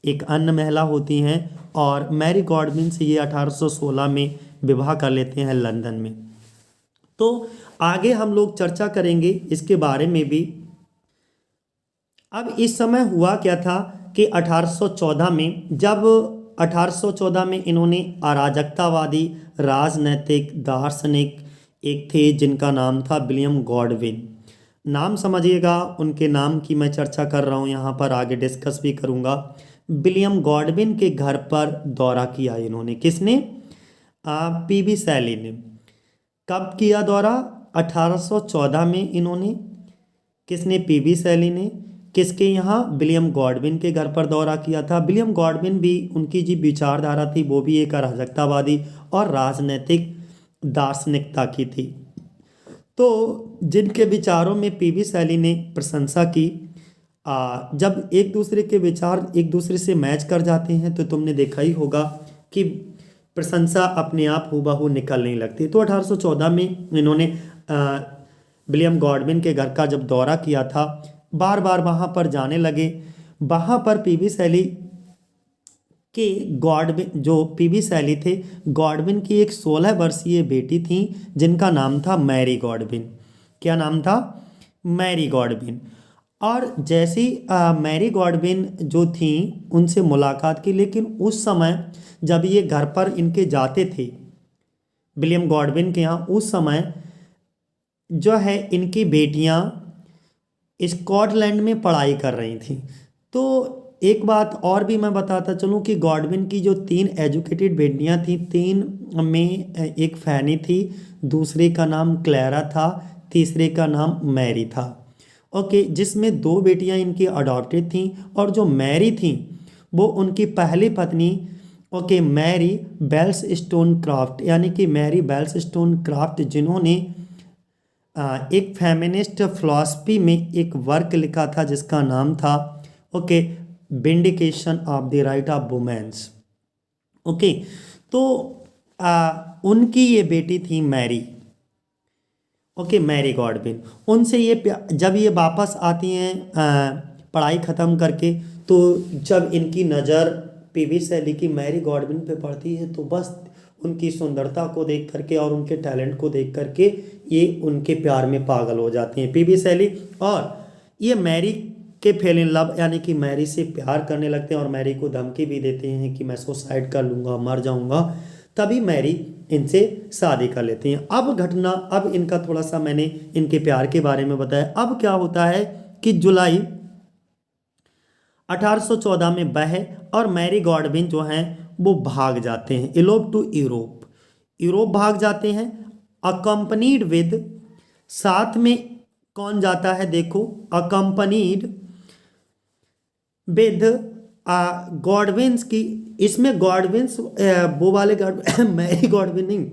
एक अन्य महिला होती हैं और मैरी गॉडविन से ये 1816 में विवाह कर लेते हैं लंदन में। तो आगे हम लोग चर्चा करेंगे इसके बारे में भी। अब इस समय हुआ क्या था कि 1814 में, जब 1814 में इन्होंने अराजकतावादी राजनैतिक दार्शनिक एक थे जिनका नाम था विलियम गॉडविन। नाम समझिएगा, उनके नाम की मैं चर्चा कर रहा हूँ यहाँ पर, आगे डिस्कस भी करूँगा। विलियम गॉडविन के घर पर दौरा किया इन्होंने। किसने? पीबी शैली ने। कब किया दौरा? 1814 में इन्होंने। किसने? पीबी शैली ने। किसके यहाँ? विलियम गॉडविन के घर पर दौरा किया था। विलियम गॉडविन भी, उनकी जो विचारधारा थी वो भी एक अराजकतावादी और राजनीतिक दार्शनिकता की थी। तो जिनके विचारों में पीबी शैली ने प्रशंसा की, जब एक दूसरे के विचार एक दूसरे से मैच कर जाते हैं तो तुमने देखा ही होगा कि प्रशंसा अपने आप हूबहू निकल नहीं लगती। तो 1814 में इन्होंने विलियम गॉडविन के घर का जब दौरा किया था, बार बार वहाँ पर जाने लगे। वहाँ पर पीबी शैली के जो पीबी शैली थे, गॉडविन की एक 16 वर्षीय बेटी थी जिनका नाम था मैरी गॉडविन। क्या नाम था? Mary Godwin. और जैसी मैरी गॉडविन जो थी उनसे मुलाकात की, लेकिन उस समय जब ये घर पर इनके जाते थे विलियम गॉडविन के यहाँ, उस समय जो है इनकी बेटियाँ स्कॉटलैंड में पढ़ाई कर रही थी। तो एक बात और भी मैं बताता चलूँ कि गॉडविन की जो 3 एजुकेटेड बेटियां थीं, 3 में एक फैनी थी, दूसरे का नाम क्लेरा था, तीसरे का नाम मैरी था। ओके, जिसमें 2 बेटियां इनकी अडॉप्टेड थीं और जो मैरी थी वो उनकी पहली पत्नी, ओके, मैरी बेल्सस्टोनक्राफ्ट, यानी कि मैरी बेल्सस्टोनक्राफ्ट, जिन्होंने एक फेमिनिस्ट फिलॉसफी में एक वर्क लिखा था जिसका नाम था, okay, vindication of the right of womens. Okay, तो उनकी ये बेटी थी मैरी, ओके, मैरी गॉडविन। उनसे ये जब ये वापस आती हैं पढ़ाई ख़त्म करके, तो जब इनकी नज़र पीबी शैली की मैरी गॉडविन पे पड़ती है तो बस उनकी सुंदरता को देख करके और उनके टैलेंट को देख करके ये उनके प्यार में पागल हो जाती हैं पीबी शैली। और ये मैरी के फेल इन लव, यानी कि मैरी से प्यार करने लगते हैं और मैरी को धमकी भी देते हैं कि मैं सुसाइड कर लूँगा, मर जाऊँगा। तभी मैरी इनसे शादी कर लेती हैं। अब इनका थोड़ा सा मैंने इनके प्यार के बारे में बताया। अब क्या होता है कि जुलाई 1814 में वह और मैरी गॉडविन जो हैं वो भाग जाते हैं, इलोप टू यूरोप भाग जाते हैं। अकम्पनीड विद, साथ में कौन जाता है? देखो, अकम्पनीड विद गॉडविन्स की, इसमें गॉडविन्स वो वाले मैरी गॉडविन नहीं,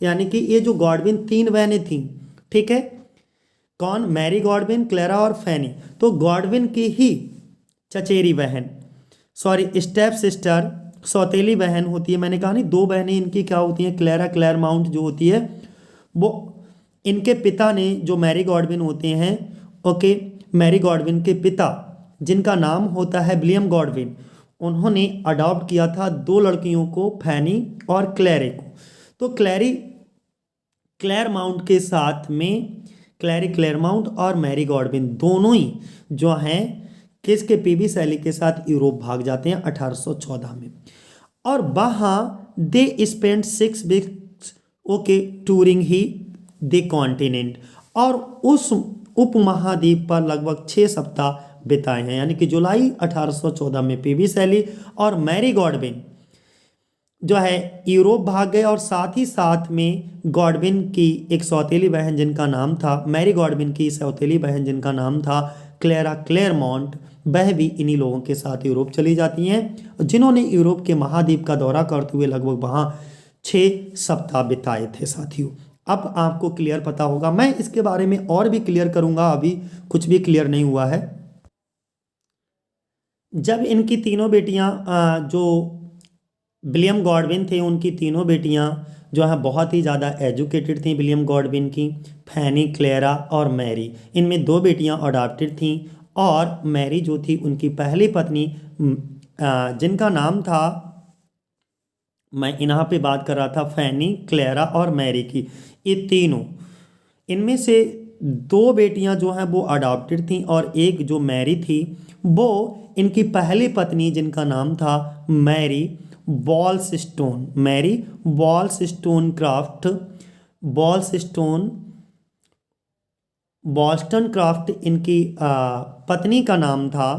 यानी कि ये जो गॉडविन 3 बहनें थीं, ठीक है, कौन? मैरी गॉडविन, क्लेरा और फैनी। तो गॉडविन की ही चचेरी बहन, स्टेप सिस्टर, सौतेली बहन होती है। मैंने कहा नहीं, 2 बहनें इनकी क्या होती हैं? क्लेरा क्लेरमाउंट जो होती है वो इनके पिता ने, जो मैरी गॉडविन होते हैं, ओके, मैरी गॉडविन के पिता जिनका नाम होता है विलियम गॉडविन, उन्होंने अडॉप्ट किया था दो लड़कियों को, फैनी और क्लैरे को। तो क्लेयरमाउंट के साथ में क्लैरी क्लेयरमाउंट और मैरी गॉडविन दोनों ही जो हैं किसके, पीबी शैली के साथ यूरोप भाग जाते हैं 1814 में। और वहाँ they spend 6 weeks, okay, touring he the continent, और उस उपमहाद्वीप पर लगभग 6 सप्ताह बिताए हैं। यानी कि जुलाई 1814 में पीबी शैली और मैरी गॉडविन जो है यूरोप भाग गए, और साथ ही साथ में गॉडविन की एक सौतेली बहन जिनका नाम था, मैरी गॉडविन की सौतेली बहन जिनका नाम था क्लेरा क्लेयरमाउंट, वह भी इन्हीं लोगों के साथ यूरोप चली जाती हैं, जिन्होंने यूरोप के महाद्वीप का दौरा करते हुए लगभग वहाँ 6 सप्ताह बिताए थे साथियों। अब आपको क्लियर पता होगा, मैं इसके बारे में और भी क्लियर करूँगा, अभी कुछ भी क्लियर नहीं हुआ है। जब इनकी तीनों बेटियाँ जो विलियम गॉडविन थे, उनकी तीनों बेटियां जो है बहुत ही ज़्यादा एजुकेटेड थीं। विलियम गॉडविन की फैनी, क्लेरा और मैरी, इनमें 2 बेटियां अडॉप्टेड थीं, और मैरी जो थी उनकी पहली पत्नी जिनका नाम था, मैं यहाँ पे बात कर रहा था फैनी, क्लेरा और मैरी की, ये तीनों, इनमें से 2 बेटियां जो हैं वो अडॉप्टेड थीं, और एक जो मैरी थी वो इनकी पहली पत्नी जिनका नाम था Mary Wollstone, Mary Wollstonecraft, Wollstonecraft इनकी पत्नी का नाम था।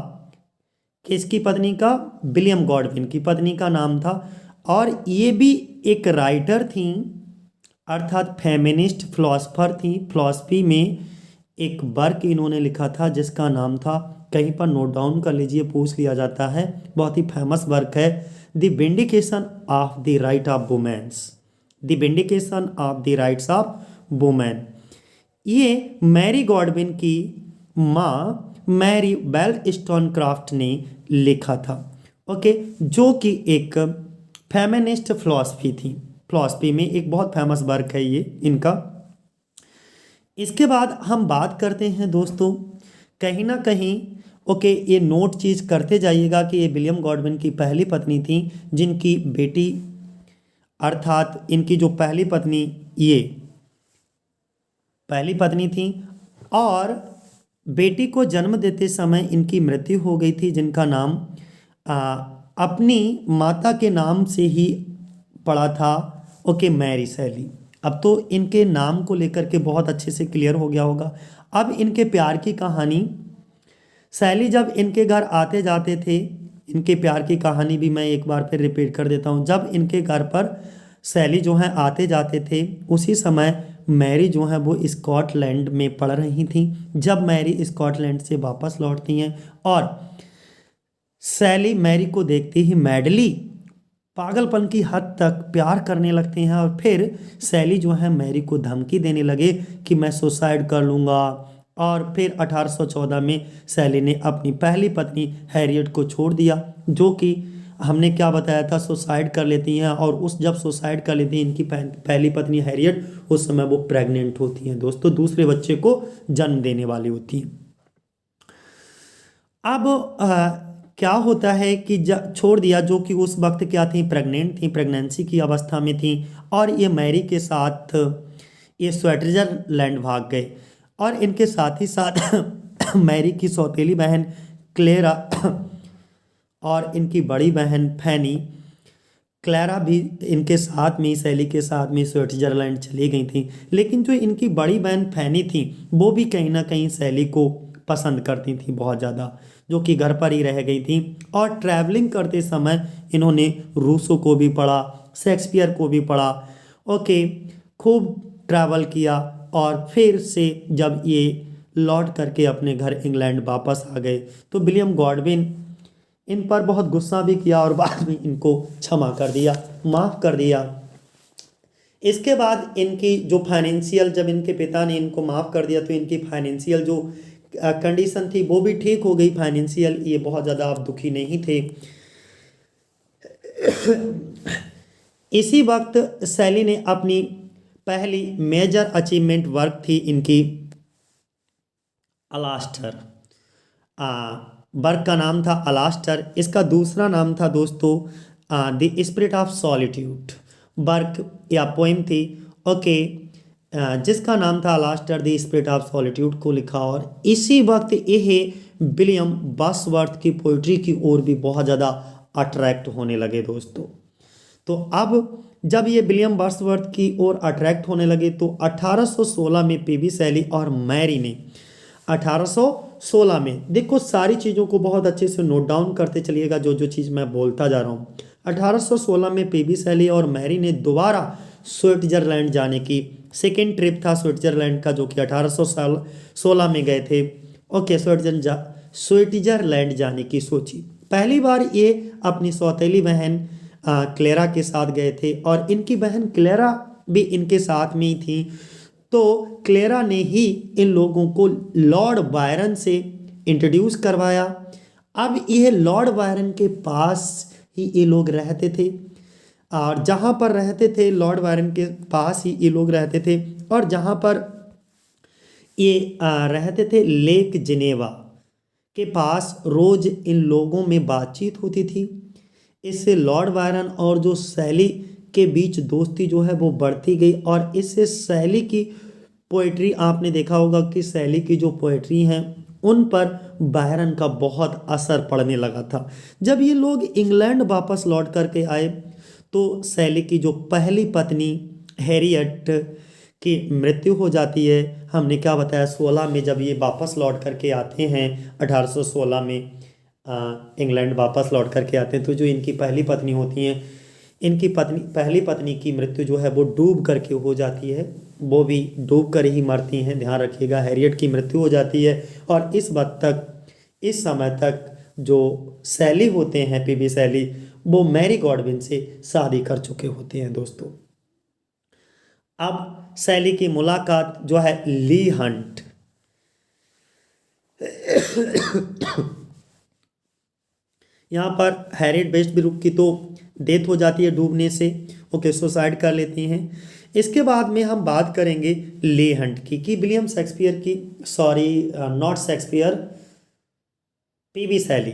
किसकी पत्नी का? विलियम गॉडविन की पत्नी का नाम था। और ये भी एक राइटर थी, अर्थात फेमिनिस्ट फिलोसफर थी। फिलॉसफी में एक वर्क इन्होंने लिखा था जिसका नाम था, कहीं पर नोट डाउन कर लीजिए, पूछ लिया जाता है, बहुत ही फेमस वर्क है, the vindication of the right of womens, the vindication of the rights of woman. ये मैरी गॉडविन की माँ मैरी वेल्स्टोनक्राफ्ट ने लिखा था, ओके, जो कि एक फेमिनिस्ट फिलॉसफी थी। फिलॉसफी में एक बहुत फेमस वर्क है ये इनका। इसके बाद हम बात करते हैं दोस्तों, कहीं ना कहीं, ओके, ये नोट चीज़ करते जाइएगा कि ये विलियम गॉडविन की पहली पत्नी थी, जिनकी बेटी, अर्थात इनकी जो पहली पत्नी, ये पहली पत्नी थी, और बेटी को जन्म देते समय इनकी मृत्यु हो गई थी, जिनका नाम अपनी माता के नाम से ही पड़ा था, ओके, मैरी शैली। अब तो इनके नाम को लेकर के बहुत अच्छे से क्लियर हो गया होगा। अब इनके प्यार की कहानी, शैली जब इनके घर आते जाते थे, इनके प्यार की कहानी भी मैं एक बार फिर रिपीट कर देता हूँ। जब इनके घर पर शैली जो है आते जाते थे, उसी समय मैरी जो है वो स्कॉटलैंड में पढ़ रही थी। जब मैरी स्कॉटलैंड से वापस लौटती हैं और शैली मैरी को देखते ही मैडली पागलपन की हद तक प्यार करने लगते हैं, और फिर शैली जो है मैरी को धमकी देने लगे कि मैं सुसाइड कर लूँगा। और फिर 1814 में शैली ने अपनी पहली पत्नी हैरियट को छोड़ दिया, जो कि हमने क्या बताया था, सुसाइड कर लेती हैं। और उस जब सुसाइड कर लेती हैं इनकी पहली पत्नी हैरियट, उस समय वो प्रेग्नेंट होती हैं दोस्तों, दूसरे बच्चे को जन्म देने वाली होती हैं। अब क्या होता है कि छोड़ दिया, जो कि उस वक्त क्या थी, प्रेग्नेंट थी, प्रेगनेंसी की अवस्था में थी, और ये मैरी के साथ ये स्विट्जरलैंड भाग गए। और इनके साथ ही साथ मैरी की सौतेली बहन क्लेरा और इनकी बड़ी बहन फैनी, क्लेरा भी इनके साथ में, शैली के साथ में स्विट्जरलैंड चली गई थी। लेकिन जो इनकी बड़ी बहन फैनी थी, वो भी कहीं ना कहीं शैली को पसंद करती थी बहुत ज़्यादा, जो कि घर पर ही रह गई थी। और ट्रैवलिंग करते समय इन्होंने रूसो को भी पढ़ा, शेक्सपियर को भी पढ़ा, ओके, खूब ट्रैवल किया। और फिर से जब ये लौट करके अपने घर इंग्लैंड वापस आ गए, तो विलियम गॉडविन इन पर बहुत गुस्सा भी किया और बाद में इनको क्षमा कर दिया, माफ़ कर दिया। इसके बाद इनकी जो फाइनेंशियल, जब इनके पिता ने इनको माफ़ कर दिया, तो इनकी फाइनेंशियल जो कंडीशन थी वो भी ठीक हो गई फाइनेंशियल, ये बहुत ज़्यादा अब दुखी नहीं थे। इसी वक्त शैली ने अपनी पहली मेजर अचीवमेंट वर्क थी इनकी अलास्टर। वर्क का नाम था अलास्टर। इसका दूसरा नाम था दोस्तों the spirit of solitude. Work या पोइम थी, ओके, जिसका नाम था अलास्टर द स्पिरिट ऑफ सॉलिट्यूड को लिखा। और इसी वक्त यह विलियम वर्ड्सवर्थ की पोइट्री की ओर भी बहुत ज़्यादा अट्रैक्ट होने लगे दोस्तों। तो अब जब ये विलियम वर्ड्सवर्थ की ओर अट्रैक्ट होने लगे तो 1816 में पीबी शैली और मैरी ने 1816 में, देखो सारी चीज़ों को बहुत अच्छे से नोट डाउन करते चलिएगा जो जो चीज़ मैं बोलता जा रहा हूँ। 1816 में पीबी शैली और मैरी ने दोबारा स्विट्जरलैंड जाने की, सेकेंड ट्रिप था स्विट्जरलैंड का जो कि 1816 में गए थे, ओके, स्विट्जरलैंड जाने की सोची। पहली बार ये अपनी सौतेली बहन क्लेरा के साथ गए थे और इनकी बहन क्लेरा भी इनके साथ में ही थी। तो क्लेरा ने ही इन लोगों को लॉर्ड बायरन से इंट्रोड्यूस करवाया। अब ये लॉर्ड बायरन के पास ही ये लोग रहते थे, और जहाँ पर रहते थे लॉर्ड बायरन के पास ही ये लोग रहते थे, और जहाँ पर ये रहते थे लेक जिनेवा के पास रोज इन लोगों में बातचीत होती थी। इससे लॉर्ड बायरन और जो शैली के बीच दोस्ती जो है वो बढ़ती गई, और इससे शैली की पोएट्री, आपने देखा होगा कि शैली की जो पोएट्री हैं उन पर बायरन का बहुत असर पड़ने लगा था। जब ये लोग इंग्लैंड वापस लौट करके आए तो शैली की जो पहली पत्नी हैरियट की मृत्यु हो जाती है। हमने क्या बताया, 16 में जब ये वापस लौट करके आते हैं, 1816 में इंग्लैंड वापस लौट करके आते हैं, तो जो इनकी पहली पत्नी होती हैं, इनकी पहली पत्नी की मृत्यु जो है वो डूब करके हो जाती है, वो भी डूब कर ही मरती हैं, ध्यान रखिएगा। हैरियट की मृत्यु हो जाती है, और इस वक्त तक, इस समय तक जो शैली होते हैं, पीबी शैली, वो मैरी गॉडविन से शादी कर चुके होते हैं दोस्तों। अब शैली की मुलाकात जो है ली हंट यहाँ पर हैरियट वेस्टब्रूक की तो डेथ हो जाती है डूबने से, ओके, सुसाइड कर लेती हैं। इसके बाद में हम बात करेंगे ली हंट की, कि विलियम शेक्सपियर की, sorry not Shakespeare, PB Shelley,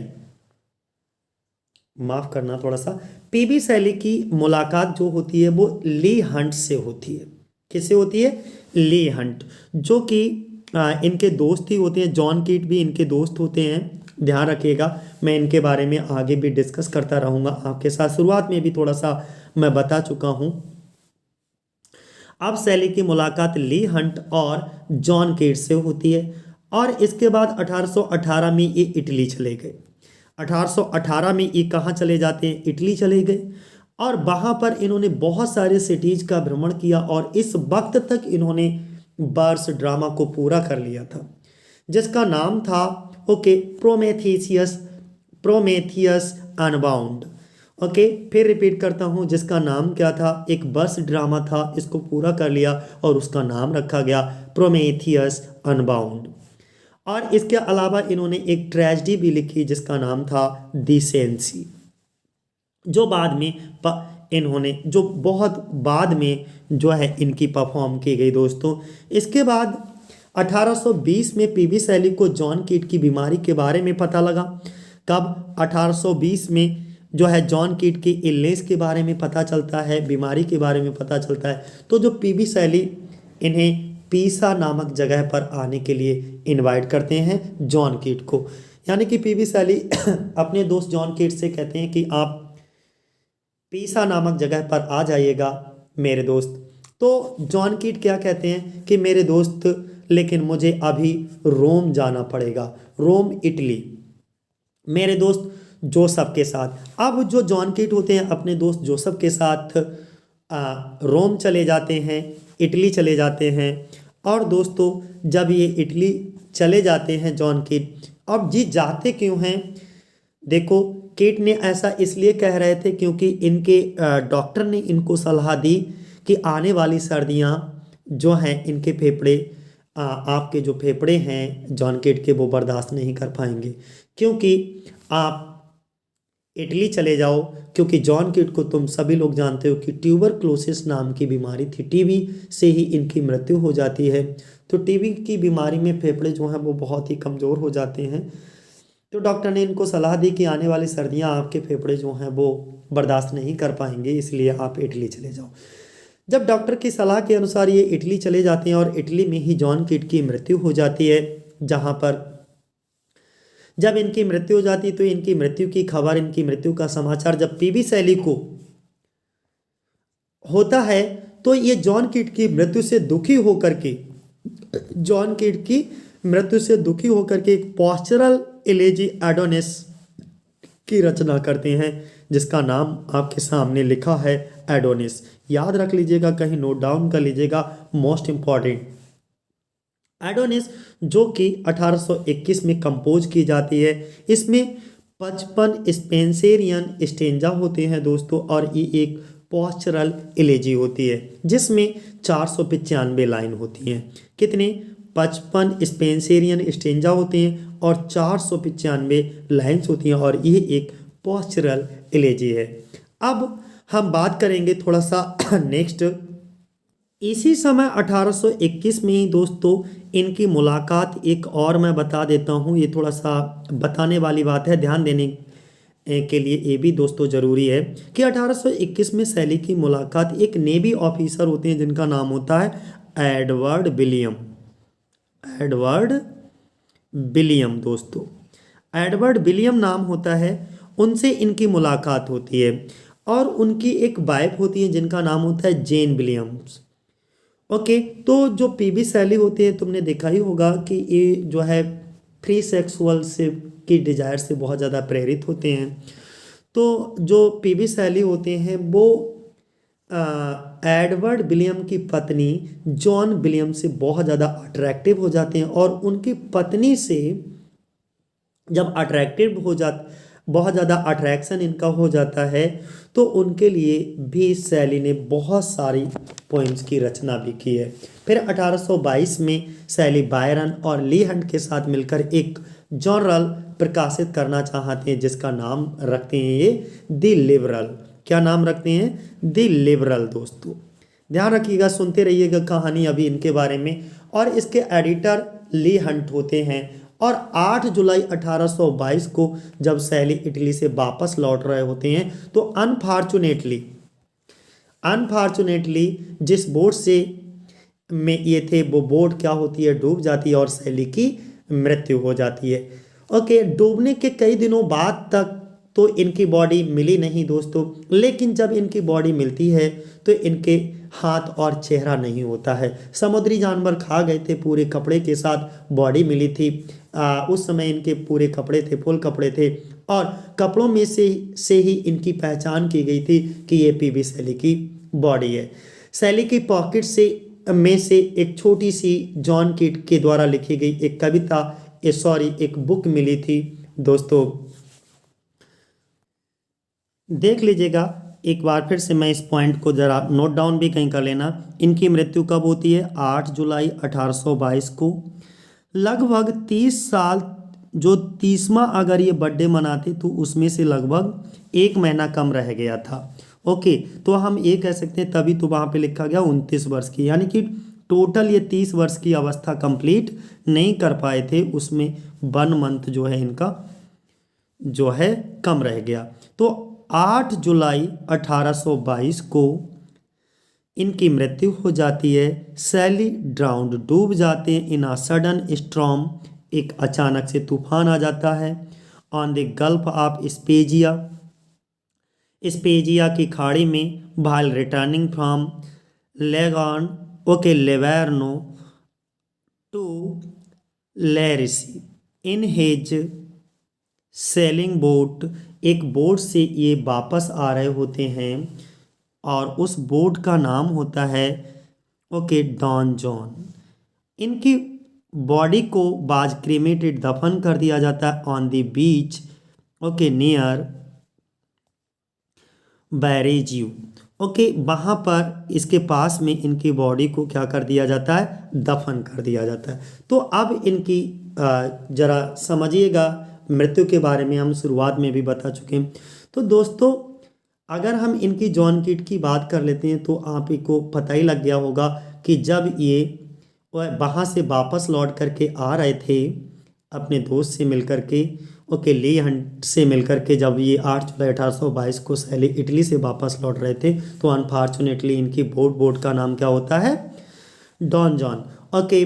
माफ करना थोड़ा सा, पीबी शैली की मुलाकात जो होती है वो ली हंट से होती है। किससे होती है? ली हंट, जो कि इनके दोस्त ही होते हैं। जॉन कीट भी इनके दोस्त होते हैं, ध्यान रखिएगा। मैं इनके बारे में आगे भी डिस्कस करता रहूँगा आपके साथ, शुरुआत में भी थोड़ा सा मैं बता चुका हूँ। अब शैली की मुलाकात ली हंट और जॉन कीट से होती है, और इसके बाद 1818 में ये इटली चले गए। 1818 में ये कहाँ चले जाते हैं? इटली चले गए, और वहाँ पर इन्होंने बहुत सारे सिटीज़ का भ्रमण किया, और इस वक्त तक इन्होंने बर्स ड्रामा को पूरा कर लिया था, जिसका नाम था, ओके, प्रोमेथियस अनबाउंड। ओके, फिर रिपीट करता हूँ, जिसका नाम क्या था? एक बर्स ड्रामा था, इसको पूरा कर लिया और उसका नाम रखा गया प्रोमेथियस अनबाउंड। और इसके अलावा इन्होंने एक ट्रेजेडी भी लिखी जिसका नाम था दी सेंसी, जो बाद में इन्होंने, जो बहुत बाद में जो है इनकी परफॉर्म की गई दोस्तों। इसके बाद 1820 में पीबी शैली को जॉन कीट की बीमारी के बारे में पता लगा। कब? 1820 में जो है जॉन कीट की इलनेस के बारे में पता चलता है, बीमारी के बारे में पता चलता है। तो जो पीबी शैली इन्हें पीसा नामक जगह पर आने के लिए इनवाइट करते हैं जॉन कीट को, यानी कि पीबी शैली अपने दोस्त जॉन कीट से कहते हैं कि आप पीसा नामक जगह पर आ जाइएगा मेरे दोस्त। तो जॉन कीट क्या कहते हैं कि मेरे दोस्त, लेकिन मुझे अभी रोम जाना पड़ेगा, रोम इटली, मेरे दोस्त जोसेफ के साथ। अब जो जॉन कीट होते हैं अपने दोस्त जोसेफ के साथ रोम चले जाते हैं, इटली चले जाते हैं। और दोस्तों जब ये इटली चले जाते हैं जॉन कीट, अब जी जाते क्यों हैं? देखो, कीट ने ऐसा इसलिए कह रहे थे क्योंकि इनके डॉक्टर ने इनको सलाह दी कि आने वाली सर्दियां जो हैं इनके फेफड़े, आपके जो फेफड़े हैं जॉन कीट के, वो बर्दाश्त नहीं कर पाएंगे, क्योंकि आप इटली चले जाओ, क्योंकि जॉन कीट को तुम सभी लोग जानते हो कि ट्यूबरक्लोसिस नाम की बीमारी थी, टीबी से ही इनकी मृत्यु हो जाती है। तो टीबी की बीमारी में फेफड़े जो हैं वो बहुत ही कमज़ोर हो जाते हैं। तो डॉक्टर ने इनको सलाह दी कि आने वाली सर्दियां आपके फेफड़े जो हैं वो बर्दाश्त नहीं कर पाएंगे, इसलिए आप इटली चले जाओ। जब डॉक्टर की सलाह के अनुसार ये इटली चले जाते हैं और इटली में ही जॉन कीट की मृत्यु हो जाती है, जहाँ पर जब इनकी मृत्यु हो जाती तो इनकी मृत्यु की खबर, इनकी मृत्यु का समाचार जब पीबी शैली को होता है तो ये जॉन कीट की मृत्यु से दुखी होकर के जॉन कीट की मृत्यु से दुखी होकर के एक पॉस्चरल एलेजी एडोनिस की रचना करते हैं, जिसका नाम आपके सामने लिखा है एडोनिस। याद रख लीजिएगा, कहीं नोट डाउन कर लीजिएगा, मोस्ट इंपॉर्टेंट। एडोनिस जो कि 1821 में कंपोज की जाती है। इसमें 55 स्पेंसेरियन स्टेंजा होते हैं दोस्तों, और ये एक पॉस्चरल एलेजी होती है जिसमें 495 लाइन होती हैं। कितने? 55 स्पेंसेरियन स्टेंजा होते हैं और 495 लाइन्स होती हैं, और ये एक पॉस्चरल एलेजी है। अब हम बात करेंगे थोड़ा सा नेक्स्ट। इसी समय 1821 में ही दोस्तों इनकी मुलाकात, एक और मैं बता देता हूँ, ये थोड़ा सा बताने वाली बात है, ध्यान देने के लिए ये भी दोस्तों ज़रूरी है कि 1821 में शैली की मुलाकात एक नेवी ऑफिसर होते हैं जिनका नाम होता है एडवर्ड विलियम। एडवर्ड विलियम दोस्तों, एडवर्ड विलियम नाम होता है, उनसे इनकी मुलाकात होती है। और उनकी एक वाइफ होती है जिनका नाम होता है जेन विलियम्स। ओके, तो जो पीबी शैली होती है, तुमने देखा ही होगा कि ये जो है फ्री सेक्सुअल से की डिजायर से बहुत ज़्यादा प्रेरित होते हैं। तो जो पीबी शैली होते हैं वो एडवर्ड विलियम की पत्नी जॉन विलियम से बहुत ज़्यादा अट्रैक्टिव हो जाते हैं, और उनकी पत्नी से जब अट्रैक्टिव हो बहुत ज़्यादा अट्रैक्शन इनका हो जाता है, तो उनके लिए भी शैली ने बहुत सारी पोइम्स की रचना भी की है। फिर 1822 में शैली बायरन और ली हंट के साथ मिलकर एक जर्नल प्रकाशित करना चाहते हैं जिसका नाम रखते हैं ये द लिबरल। क्या नाम रखते हैं? The liberal. दोस्तों ध्यान रखिएगा, सुनते रहिएगा कहानी अभी इनके बारे में। और इसके एडिटर ली हंट होते हैं। और 8 जुलाई 1822 को जब शैली इटली से वापस लौट रहे होते हैं तो अनफॉर्चुनेटली जिस बोट से में ये थे वो बोट क्या होती है, डूब जाती है और शैली की मृत्यु हो जाती है। ओके, डूबने के कई दिनों बाद तक तो इनकी बॉडी मिली नहीं दोस्तों, लेकिन जब इनकी बॉडी मिलती है तो इनके हाथ और चेहरा नहीं होता है। समुद्री जानवर खा गए थे, पूरे कपड़े के साथ बॉडी मिली थी। उस समय इनके पूरे कपड़े थे, फुल कपड़े थे, और कपड़ों में से ही इनकी पहचान की गई थी कि ये पीबी शैली की बॉडी है। शैली की पॉकेट में से एक छोटी सी जॉन कीट के द्वारा लिखी गई एक कविता, एक बुक मिली थी दोस्तों। देख लीजिएगा एक बार फिर से, मैं इस पॉइंट को ज़रा नोट डाउन भी कहीं कर लेना। इनकी मृत्यु कब होती है? 8 जुलाई 1822 को। लगभग 30 साल, जो 30वां अगर ये बर्थडे मनाते तो उसमें से लगभग 1 महीना कम रह गया था। ओके, तो हम ये कह सकते हैं, तभी तो वहाँ पे लिखा गया 29 वर्ष की, यानी कि टोटल ये 30 वर्ष की अवस्था कंप्लीट नहीं कर पाए थे, उसमें 1 मंथ जो है इनका जो है कम रह गया। तो 8 जुलाई 1822 को इनकी मृत्यु हो जाती है। शैली ड्राउंड, डूब जाते हैं इन अ सडन स्टॉर्म, एक अचानक से तूफान आ जाता है। On the Gulf of Spezia की खाड़ी में, while returning from Livorno to Lerici in his sailing boat. एक बोट से ये वापस आ रहे होते हैं और उस बोट का नाम होता है डॉन जॉन। इनकी बॉडी को बाज क्रीमेटेड दफन कर दिया जाता है ऑन द बीच नियर बैरेजियो। वहाँ पर इसके पास में इनकी बॉडी को क्या कर दिया जाता है? दफन कर दिया जाता है। तो अब इनकी ज़रा समझिएगा मृत्यु के बारे में हम शुरुआत में भी बता चुके हैं। तो दोस्तों अगर हम इनकी जॉन कीट की बात कर लेते हैं तो आप ही को पता ही लग गया होगा कि जब ये वहाँ से वापस लौट करके आ रहे थे अपने दोस्त से मिलकर के, ओके, ली हंट से मिलकर के, जब ये 8 जुलाई 1822 को सैली इटली से वापस लौट रहे थे तो अनफॉर्चुनेटली इनकी बोट का नाम क्या होता है, डॉन जॉन, ओके,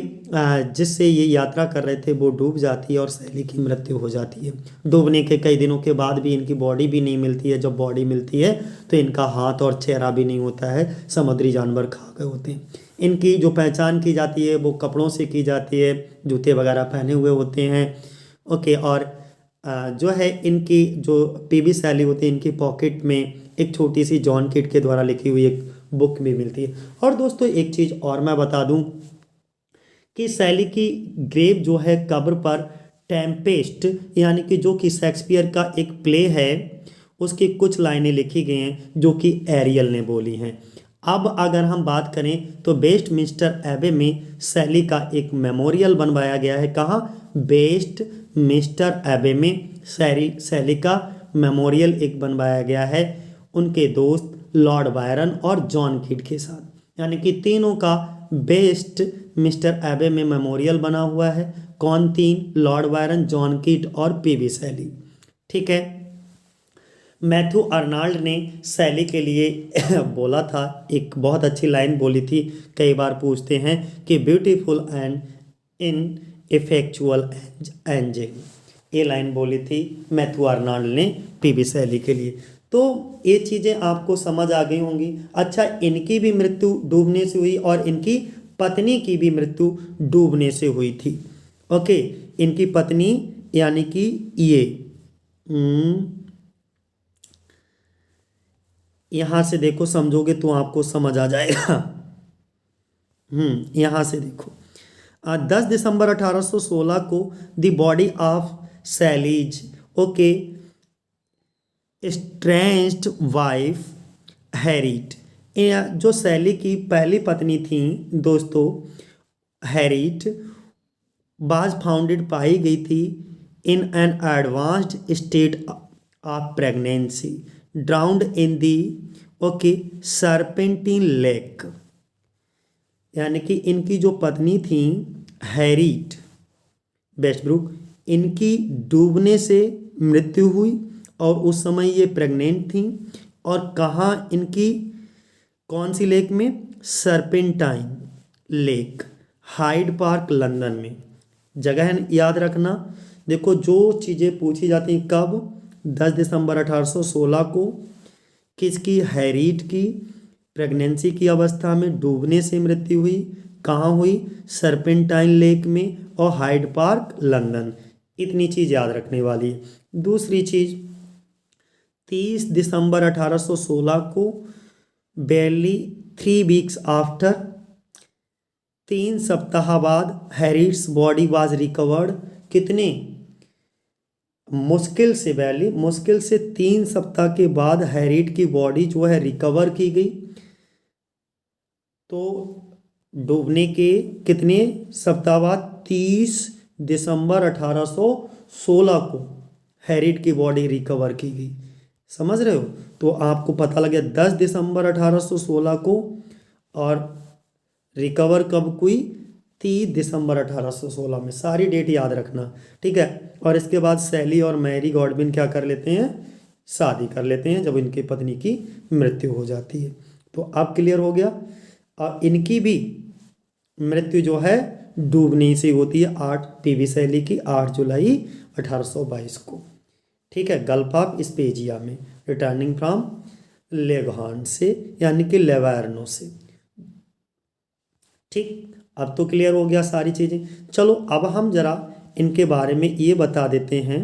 जिससे ये यात्रा कर रहे थे वो डूब जाती है और सैली की मृत्यु हो जाती है। डूबने के कई दिनों के बाद भी इनकी बॉडी भी नहीं मिलती है। जब बॉडी मिलती है तो इनका हाथ और चेहरा भी नहीं होता है, समुद्री जानवर खा गए होते हैं। इनकी जो पहचान की जाती है वो कपड़ों से की जाती है, जूते वगैरह पहने हुए होते हैं, ओके। और जो है इनकी जो पीबी सैली होती है, इनकी पॉकेट में एक छोटी सी जॉन कीट के द्वारा लिखी हुई एक बुक भी मिलती है। और दोस्तों एक चीज़ और मैं बता दूं कि सैली की ग्रेव जो है कब्र पर टेम्पेस्ट यानी कि जो कि शेक्सपियर का एक प्ले है उसकी कुछ लाइनें लिखी गई हैं जो कि एरियल ने बोली हैं। अब अगर हम बात करें तो वेस्टमिंस्टर एबे में सैली का एक मेमोरियल बनवाया गया है। कहाँ? वेस्टमिंस्टर एबे में सैली का मेमोरियल एक बनवाया गया है उनके दोस्त लॉर्ड बायरन और जॉन कीट के साथ, यानी कि तीनों का वेस्टमिंस्टर एबे में मेमोरियल बना हुआ है। कौन तीन? लॉर्ड बायरन, जॉन कीट और पीबी सैली। ठीक है। मैथ्यू आर्नाल्ड ने सैली के लिए बोला था, एक बहुत अच्छी लाइन बोली थी, कई बार पूछते हैं कि ब्यूटीफुल एंड इनइफेक्चुअल एंजल, ये लाइन बोली थी मैथ्यू आर्नाल्ड ने पीबी सैली के लिए। तो ये चीज़ें आपको समझ आ गई होंगी। अच्छा, इनकी भी मृत्यु डूबने से हुई और इनकी पत्नी की भी मृत्यु डूबने से हुई थी। ओके, इनकी पत्नी यानी कि ये यहाँ से देखो, समझोगे तो आपको समझ आ जाएगा। यहाँ से देखो, 10 दिसंबर 1816 को the body of Shelley's, okay, estranged wife Harriet, जो सैली की पहली पत्नी थी दोस्तों, हैरिट, वाज फाउंडेड पाई गई थी in an advanced state of pregnancy, drowned in the, okay, Serpentine Lake, यानी कि इनकी जो पत्नी थी हैरिट वेस्टब्रुक, इनकी डूबने से मृत्यु हुई और उस समय ये प्रेग्नेंट थी। और कहाँ? इनकी कौन सी लेक में? Serpentine lake, Hyde Park, London में। जगह याद रखना। देखो, जो चीज़ें पूछी जाती हैं कब? 10 दिसंबर 1816 को किसकी? हैरिट की प्रेगनेंसी की अवस्था में डूबने से मृत्यु हुई। कहाँ हुई? सर्पेंटाइन लेक में और हाइड पार्क, लंदन। इतनी चीज़ याद रखने वाली है। दूसरी चीज़, 30 दिसंबर 1816 को बेरली 3 वीक्स आफ्टर, 3 सप्ताह बाद हैरिट्स बॉडी वाज रिकवर्ड। कितने? मुश्किल से बेरली, मुश्किल से 3 सप्ताह के बाद हैरिट की बॉडी जो है रिकवर की गई। तो डूबने के कितने सप्ताह बाद? 30 दिसंबर 1816 को हैरिट की बॉडी रिकवर की गई। समझ रहे हो? तो आपको पता लगे 10 दिसंबर 1816 को, और रिकवर कब हुई? 30 दिसंबर 1816 में। सारी डेट याद रखना, ठीक है। और इसके बाद सैली और मैरी गॉडविन क्या कर लेते हैं? शादी कर लेते हैं जब इनकी पत्नी की मृत्यु हो जाती है। तो अब क्लियर हो गया। और इनकी भी मृत्यु जो है डूबने से होती है, पीबी सैली की 8 जुलाई 1822 को, ठीक है, गल्फ ऑफ स्पेजिया में, रिटर्निंग फ्रॉम लेगहान से, यानी कि लेवार्नो से। ठीक, अब तो क्लियर हो गया सारी चीज़ें। चलो अब हम जरा इनके बारे में ये बता देते हैं,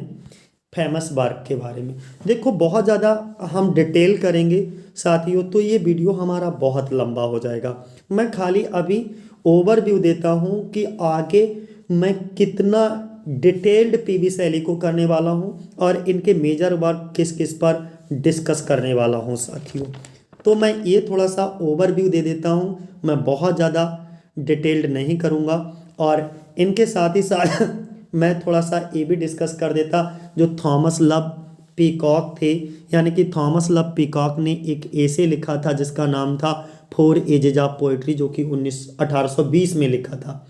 फेमस वर्क के बारे में। देखो, बहुत ज़्यादा हम डिटेल करेंगे साथियों तो ये वीडियो हमारा बहुत लंबा हो जाएगा। मैं खाली अभी ओवरव्यू देता हूँ कि आगे मैं कितना डिटेल्ड पीबी सैली को करने वाला हूँ और इनके मेजर वर्क किस किस पर डिस्कस करने वाला हूँ साथियों। तो मैं ये थोड़ा सा ओवरव्यू दे देता हूँ, मैं बहुत ज़्यादा डिटेल्ड नहीं करूँगा। और इनके साथ ही साथ मैं थोड़ा सा ये भी डिस्कस कर देता, जो थॉमस लव पीकॉक थे, यानी कि थॉमस लव पीकॉक ने एक ऐसे लिखा था जिसका नाम था फोर एजेज ऑफ पोइट्री, जो कि 1820 में लिखा था,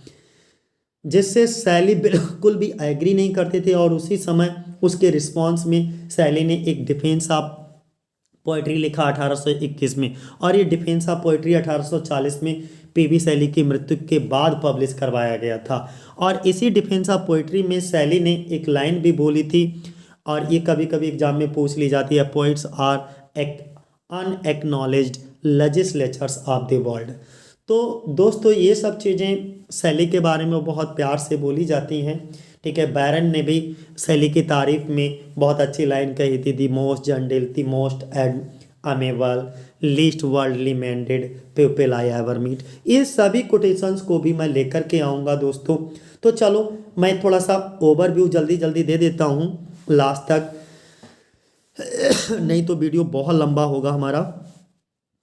जिससे शैली बिल्कुल भी एग्री नहीं करते थे। और उसी समय उसके रिस्पॉन्स में शैली ने एक डिफेंस ऑफ पोइट्री लिखा 1821 में, और ये डिफेंस ऑफ पोइट्री 1840 में पीबी शैली की मृत्यु के बाद पब्लिश करवाया गया था। और इसी डिफेंस ऑफ पोइट्री में शैली ने एक लाइन भी बोली थी, और ये कभी कभी एग्जाम में पूछ ली जाती है, poets are unacknowledged legislators of the world. तो दोस्तों ये सब चीज़ें शैली के बारे में बहुत प्यार से बोली जाती हैं, ठीक है। बैरन ने भी शैली की तारीफ में बहुत अच्छी लाइन कही थी, the most gentle, the most amiable, least worldly minded people I ever meet. ये सभी कोटेशंस को भी मैं लेकर के आऊँगा दोस्तों। तो चलो मैं थोड़ा सा ओवरव्यू जल्दी जल्दी दे देता हूँ लास्ट तक, नहीं तो वीडियो बहुत लंबा होगा हमारा,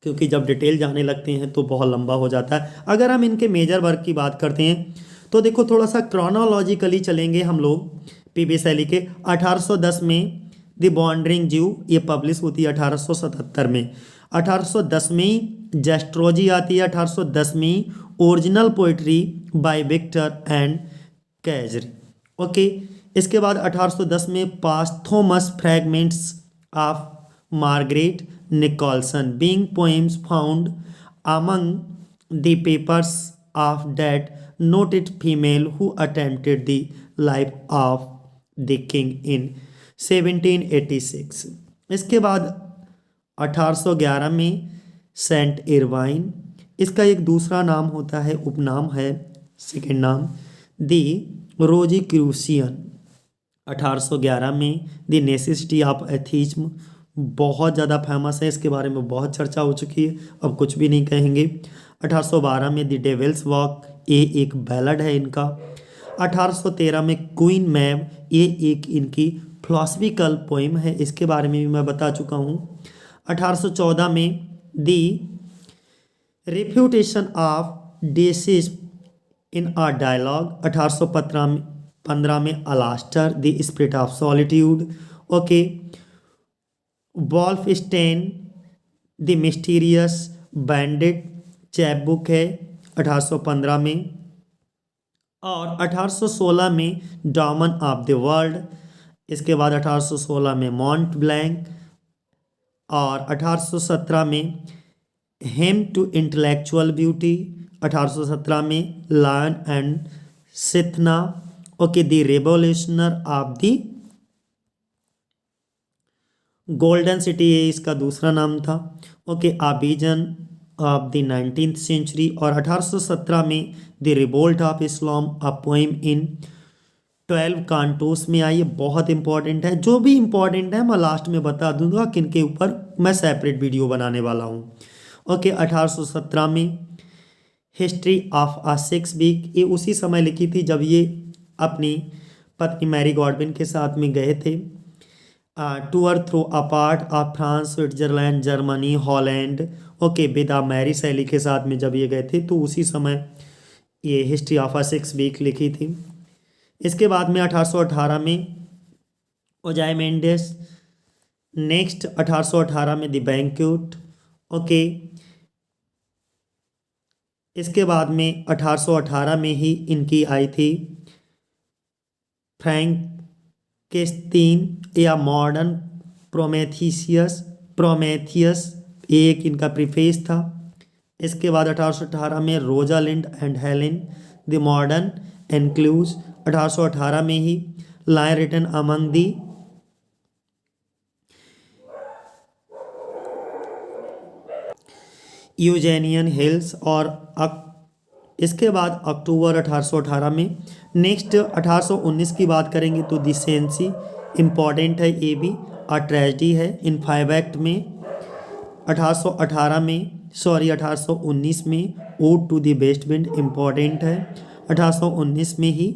क्योंकि जब डिटेल जाने लगते हैं तो बहुत लंबा हो जाता है। अगर हम इनके मेजर वर्क की बात करते हैं तो देखो थोड़ा सा क्रोनोलॉजिकली चलेंगे हम लोग। पीबी शैली के 1810 में द वॉन्डरिंग ज्यू ये पब्लिश होती है 1877 में। 1810 में जेस्ट्रोजी आती है, 1810 में original poetry by Victor and Cazire, okay. इसके बाद 1810 में posthumous fragments of Margaret Nicholson being poems found among the papers of that noted female who attempted the life of the king in 1786। इसके बाद 1811 में सेंट इरवाइन, इसका एक दूसरा नाम होता है, उपनाम है, सेकेंड नाम, दी रोजी क्रूसियन। 1811 में द नेसेसिटी ऑफ एथिज्म, बहुत ज़्यादा फेमस है, इसके बारे में बहुत चर्चा हो चुकी है, अब कुछ भी नहीं कहेंगे। 1812 में द डेविल्स वॉक, ये एक बैलड है इनका। 1813 में क्वीन मैव, ये एक इनकी फिलोसफिकल पोइम है, इसके बारे में भी मैं बता चुका हूँ। 1814 में the refutation of deism in a dialogue. 1815 में Alastor, the spirit of solitude, okay. Wolfstein, the mysterious bandit chapbook है 1815 में। और 1816 में डॉमन ऑफ द वर्ल्ड, इसके बाद 1816 में मॉन्ट ब्लैंक, और 1817 में हेम टू इंटेलेक्चुअल ब्यूटी, 1817 में Laon and Cythna, okay. The revolution of the golden city, ये इसका दूसरा नाम था, okay. A vision of the 19th century. और 1817 में the revolt of Islam, a poem in 12 cantos में आई, बहुत इंपॉर्टेंट है। जो भी इंपॉर्टेंट है मैं लास्ट में बता दूंगा किन के ऊपर मैं सेपरेट वीडियो बनाने वाला हूँ, ओके। 1817 में history of a six week, ये उसी समय लिखी थी जब ये अपनी पत्नी मैरी गॉडविन के साथ में गए थे tour through a part of France, Switzerland, Germany, Holland, okay. विदा मैरी शैली के साथ में जब ये गए थे तो उसी समय ये history of a six week लिखी थी। इसके बाद में 1818 में ओजाइमेंडिस, नेक्स्ट 1818 में द बैंक्वेट, ओके। इसके बाद में 1818 में ही इनकी आई थी फ्रैंकेस्टीन या मॉडर्न प्रोमेथियस, एक इनका प्रीफेस था। इसके बाद 1818 में Rosalind and Helen, the modern eclogue, 1818 में ही line written among the Euganean hills. और इसके बाद अक्टूबर 1818 में, नेक्स्ट 1819 की बात करेंगे तो दी सेंसी, इम्पॉर्टेंट है ये भी, और ट्रेजिडी है इन 5 एक्ट में। 1819 में ode to the west wind, important है। 1819 में ही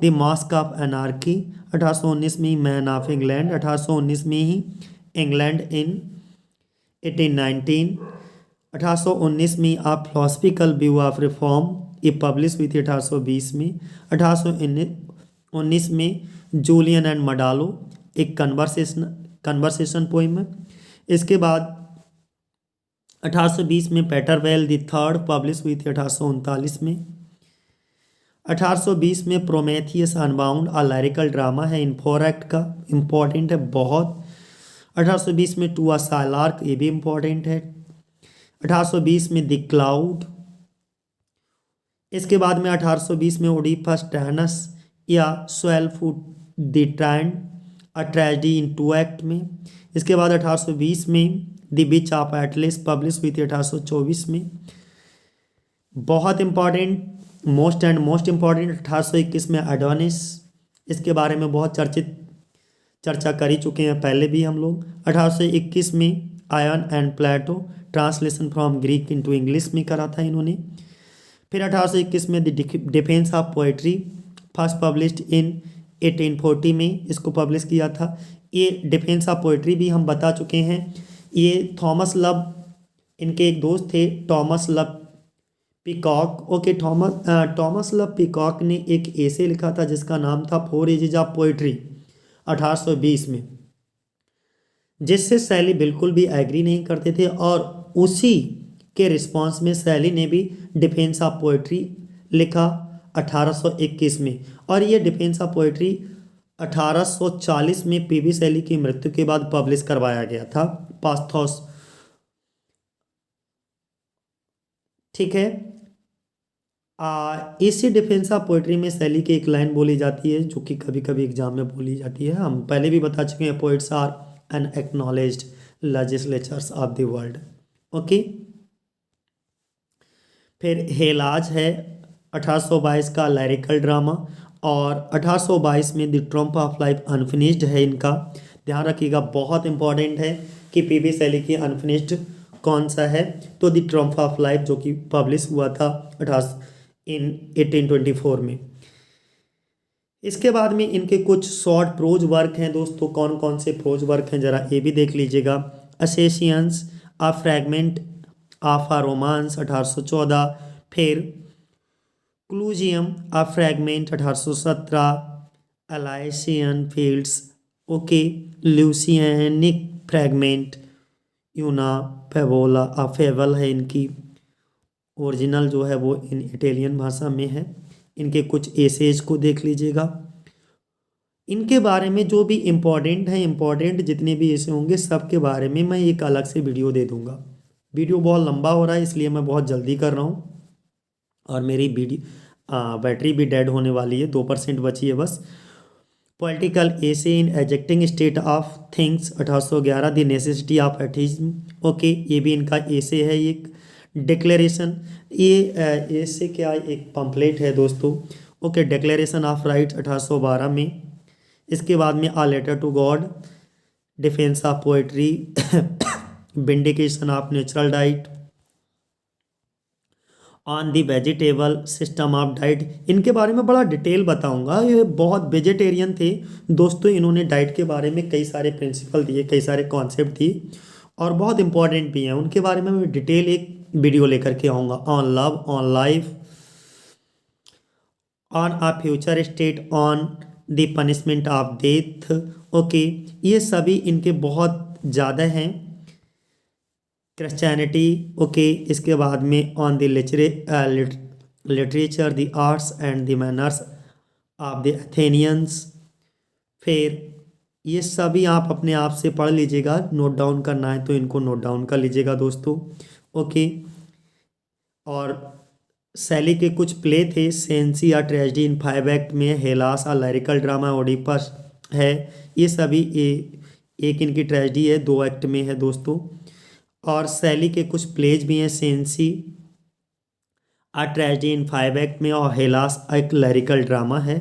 द मास्क ऑफ एनार्की, 1819 में ही मैन ऑफ इंग्लैंड, 1819 में ही इंग्लैंड इन 1819, 1819 में आ फिलोसफिकल व्यू ऑफ रिफॉर्म, ये पब्लिश हुई थी 1820 में। 19 में जूलियन एंड मडालो, एक कन्वर्सेशन पोइम है। इसके बाद 1820 में पेटरवेल द थर्ड पब्लिश हुई थी 1839 में। 1820 में प्रोमेथियस अनबाउंड लिरिकल ड्रामा है, इन्फोरेक्ट का, इम्पॉर्टेंट है बहुत। 1820 में टू अ सालार्क, ये भी इम्पॉर्टेंट है। 1820 में द क्लाउड। इसके बाद में 1820 में ओडिपस टैनस या 12 foot the tyrant, a tragedy in 2 act में। इसके बाद 1820 में the witch of Atlas publish हुई थी 1824 में। बहुत इंपॉर्टेंट, मोस्ट इंपॉर्टेंट 1821 में एडोनिस, इसके बारे में बहुत चर्चा कर ही चुके हैं पहले भी हम लोग। 1821 में Ion and Plato, translation from Greek into English में करा था इन्होंने। फिर 1821 में the defence of poetry, first published in 1840 में इसको पब्लिश किया था। ये डिफेंस ऑफ पोएट्री भी हम बता चुके हैं। ये थॉमस लब, इनके एक दोस्त थे टॉमस लब पीकॉक। ओके, टॉमस लब पीकॉक ने एक एसे लिखा था जिसका नाम था 4 एजेस ऑफ पोएट्री 1820 में, जिससे शैली बिल्कुल भी एग्री नहीं करते थे, और उसी के रिस्पांस में शैली ने भी डिफेंस ऑफ पोएट्री लिखा 1821 में। और ये डिफेंस ऑफ पोएट्री 1840 में पीबी शैली की मृत्यु के बाद पब्लिश करवाया गया था, पास्थोस। ठीक है, इसी डिफेंस ऑफ पोएट्री में शैली की एक लाइन बोली जाती है जो कि कभी कभी एग्जाम में बोली जाती है, हम पहले भी बता चुके हैं, poets are an acknowledged legislators of the world. Okay, फिर हेलाज है 1822 का लिरिकल ड्रामा, और 1822 में the Trump of life unfinished है इनका। ध्यान रखिएगा, बहुत इंपॉर्टेंट है कि पीबी शैली की अनफिनिश्ड कौन सा है, तो द ट्रम्प ऑफ लाइफ जो कि पब्लिश हुआ था 1824 में। इसके बाद में इनके कुछ शॉर्ट प्रोज वर्क हैं दोस्तों। कौन कौन से प्रोज वर्क हैं जरा ये भी देख लीजिएगा। असेशियंस, अ फ्रैगमेंट ऑफ अ रोमांस 1814, फिर क्लूजियम, अ फ्रैगमेंट 1817, अलाइसियन फील्ड्स, ओके, ल्यूसियनिक फ्रैगमेंट, यूना फेवोला, अ फेवल है इनकी, ओरिजिनल जो है वो इन इटालियन भाषा में है। इनके कुछ एसेज को देख लीजिएगा। इनके बारे में जो भी इम्पोर्टेंट जितने भी ऐसे होंगे सब के बारे में मैं एक अलग से वीडियो दे दूंगा। वीडियो बहुत लंबा हो रहा है इसलिए मैं बहुत जल्दी कर रहा हूँ, और मेरी बैटरी भी डेड होने वाली है, 2% बची है बस। Political essay in एजेक्टिंग state of things 1811, the necessity of atheism, okay, ये भी इनका एसे है। एक डिक्लेरेशन, ये एसे क्या, एक पम्पलेट है दोस्तों, ओके, डिक्लेरेशन ऑफ राइट्स 1812 में। इसके बाद में a letter to God, defence of poetry, vindication of natural diet, on the vegetable system of diet. इनके बारे में बड़ा डिटेल बताऊंगा, ये बहुत वेजिटेरियन थे दोस्तों। इन्होंने डाइट के बारे में कई सारे प्रिंसिपल दिए, कई सारे कॉन्सेप्ट दिए, और बहुत इंपॉर्टेंट भी हैं। उनके बारे में मैं डिटेल एक वीडियो लेकर के आऊँगा। On love, on life, on a future state, on the punishment of death, okay, ये सभी इनके बहुत ज़्यादा हैं। क्रिश्चियनिटी, ओके, इसके बाद में on the literature, the arts and the manners of the Athenians. फिर ये सभी आप अपने आप से पढ़ लीजिएगा, नोट डाउन करना है तो इनको नोट डाउन कर लीजिएगा दोस्तों, ओके। और शैली के कुछ प्ले थे, सेंसी या ट्रेजेडी इन 5 एक्ट में, हेलास आ लिरिकल ड्रामा, ओडिपस है, ये सभी एक इनकी ट्रेजेडी है, 2 एक्ट में है दोस्तों। और शैली के कुछ प्लेज भी हैं, सेंसी आ ट्रेजेडी इन 5 एक्ट में, और हेलास एक लिरिकल ड्रामा है।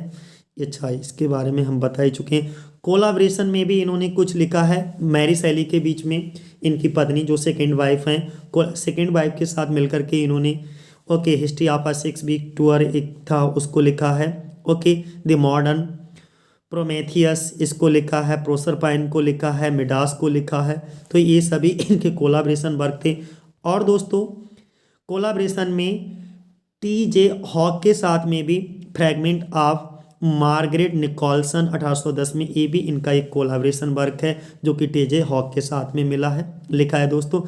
अच्छा, इसके बारे में हम बता ही चुके हैं। कोलाब्रेशन में भी इन्होंने कुछ लिखा है मैरी शैली के बीच में, इनकी पत्नी जो सेकेंड वाइफ हैं, सेकेंड वाइफ के साथ मिलकर के इन्होंने, okay, history of a 6 week tour एक था उसको लिखा है, ओके, द मॉडर्न प्रोमेथियस इसको लिखा है, प्रोसरपाइन को लिखा है, मिडास को लिखा है। तो ये सभी इनके कोलाब्रेशन वर्क थे। और दोस्तों कोलाब्रेशन में टी जे हॉक के साथ में भी फ्रैगमेंट ऑफ मार्गरेट निकोलसन 1810 में, ये भी इनका एक कोलाब्रेशन वर्क है जो कि टेजे हॉक के साथ में मिला है, लिखा है दोस्तों।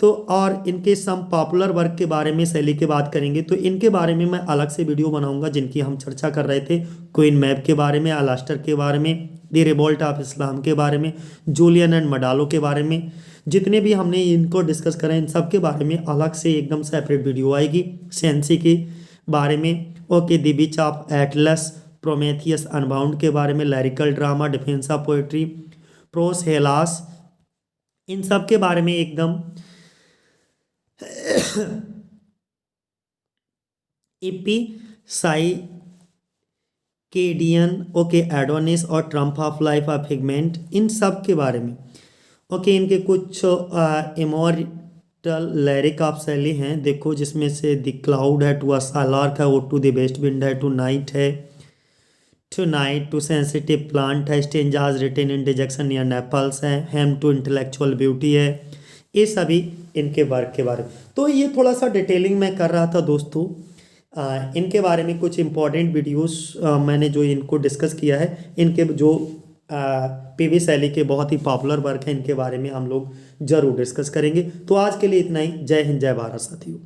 तो और इनके सम पॉपुलर वर्क के बारे में, शैली की बात करेंगे तो इनके बारे में मैं अलग से वीडियो बनाऊंगा जिनकी हम चर्चा कर रहे थे। क्वीन मैब के बारे में, अलास्टर के बारे में, द रिवोल्ट ऑफ इस्लाम के बारे में, जूलियन एंड मडालो के बारे में, जितने भी हमने इनको डिस्कस करा इन सब के बारे में अलग से एकदम सेपरेट वीडियो आएगी। सेंसी के बारे में, okay, the witch of Atlas, Prometheus Unbound के बारे में, lyrical drama, defence of poetry, prose Hellas, इन सब के बारे में एकदम इपी साइकेडियन, ओके, एडोनिस और triumph of life of figment, इन सब के बारे में। ओके, इनके कुछ इमोर्टल लिरिक ऑफ शैली हैं देखो, जिसमें से द क्लाउड है, टू अ सालार्क है, O to the west wind है, टू नाइट है, to night, to sensitive plant है, stanzas written in dejection near Naples है, हेम टू इंटेलेक्चुअल ब्यूटी है। ये सभी इनके वर्क के बारे में। तो ये थोड़ा सा डिटेलिंग मैं कर रहा था दोस्तों, इनके बारे में कुछ इंपॉर्टेंट वीडियोस मैंने जो इनको डिस्कस किया है, इनके जो पीवी शैली के बहुत ही पॉपुलर वर्क हैं इनके बारे में हम लोग जरूर डिस्कस करेंगे। तो आज के लिए इतना ही। जय हिंद, जय भारत साथियों।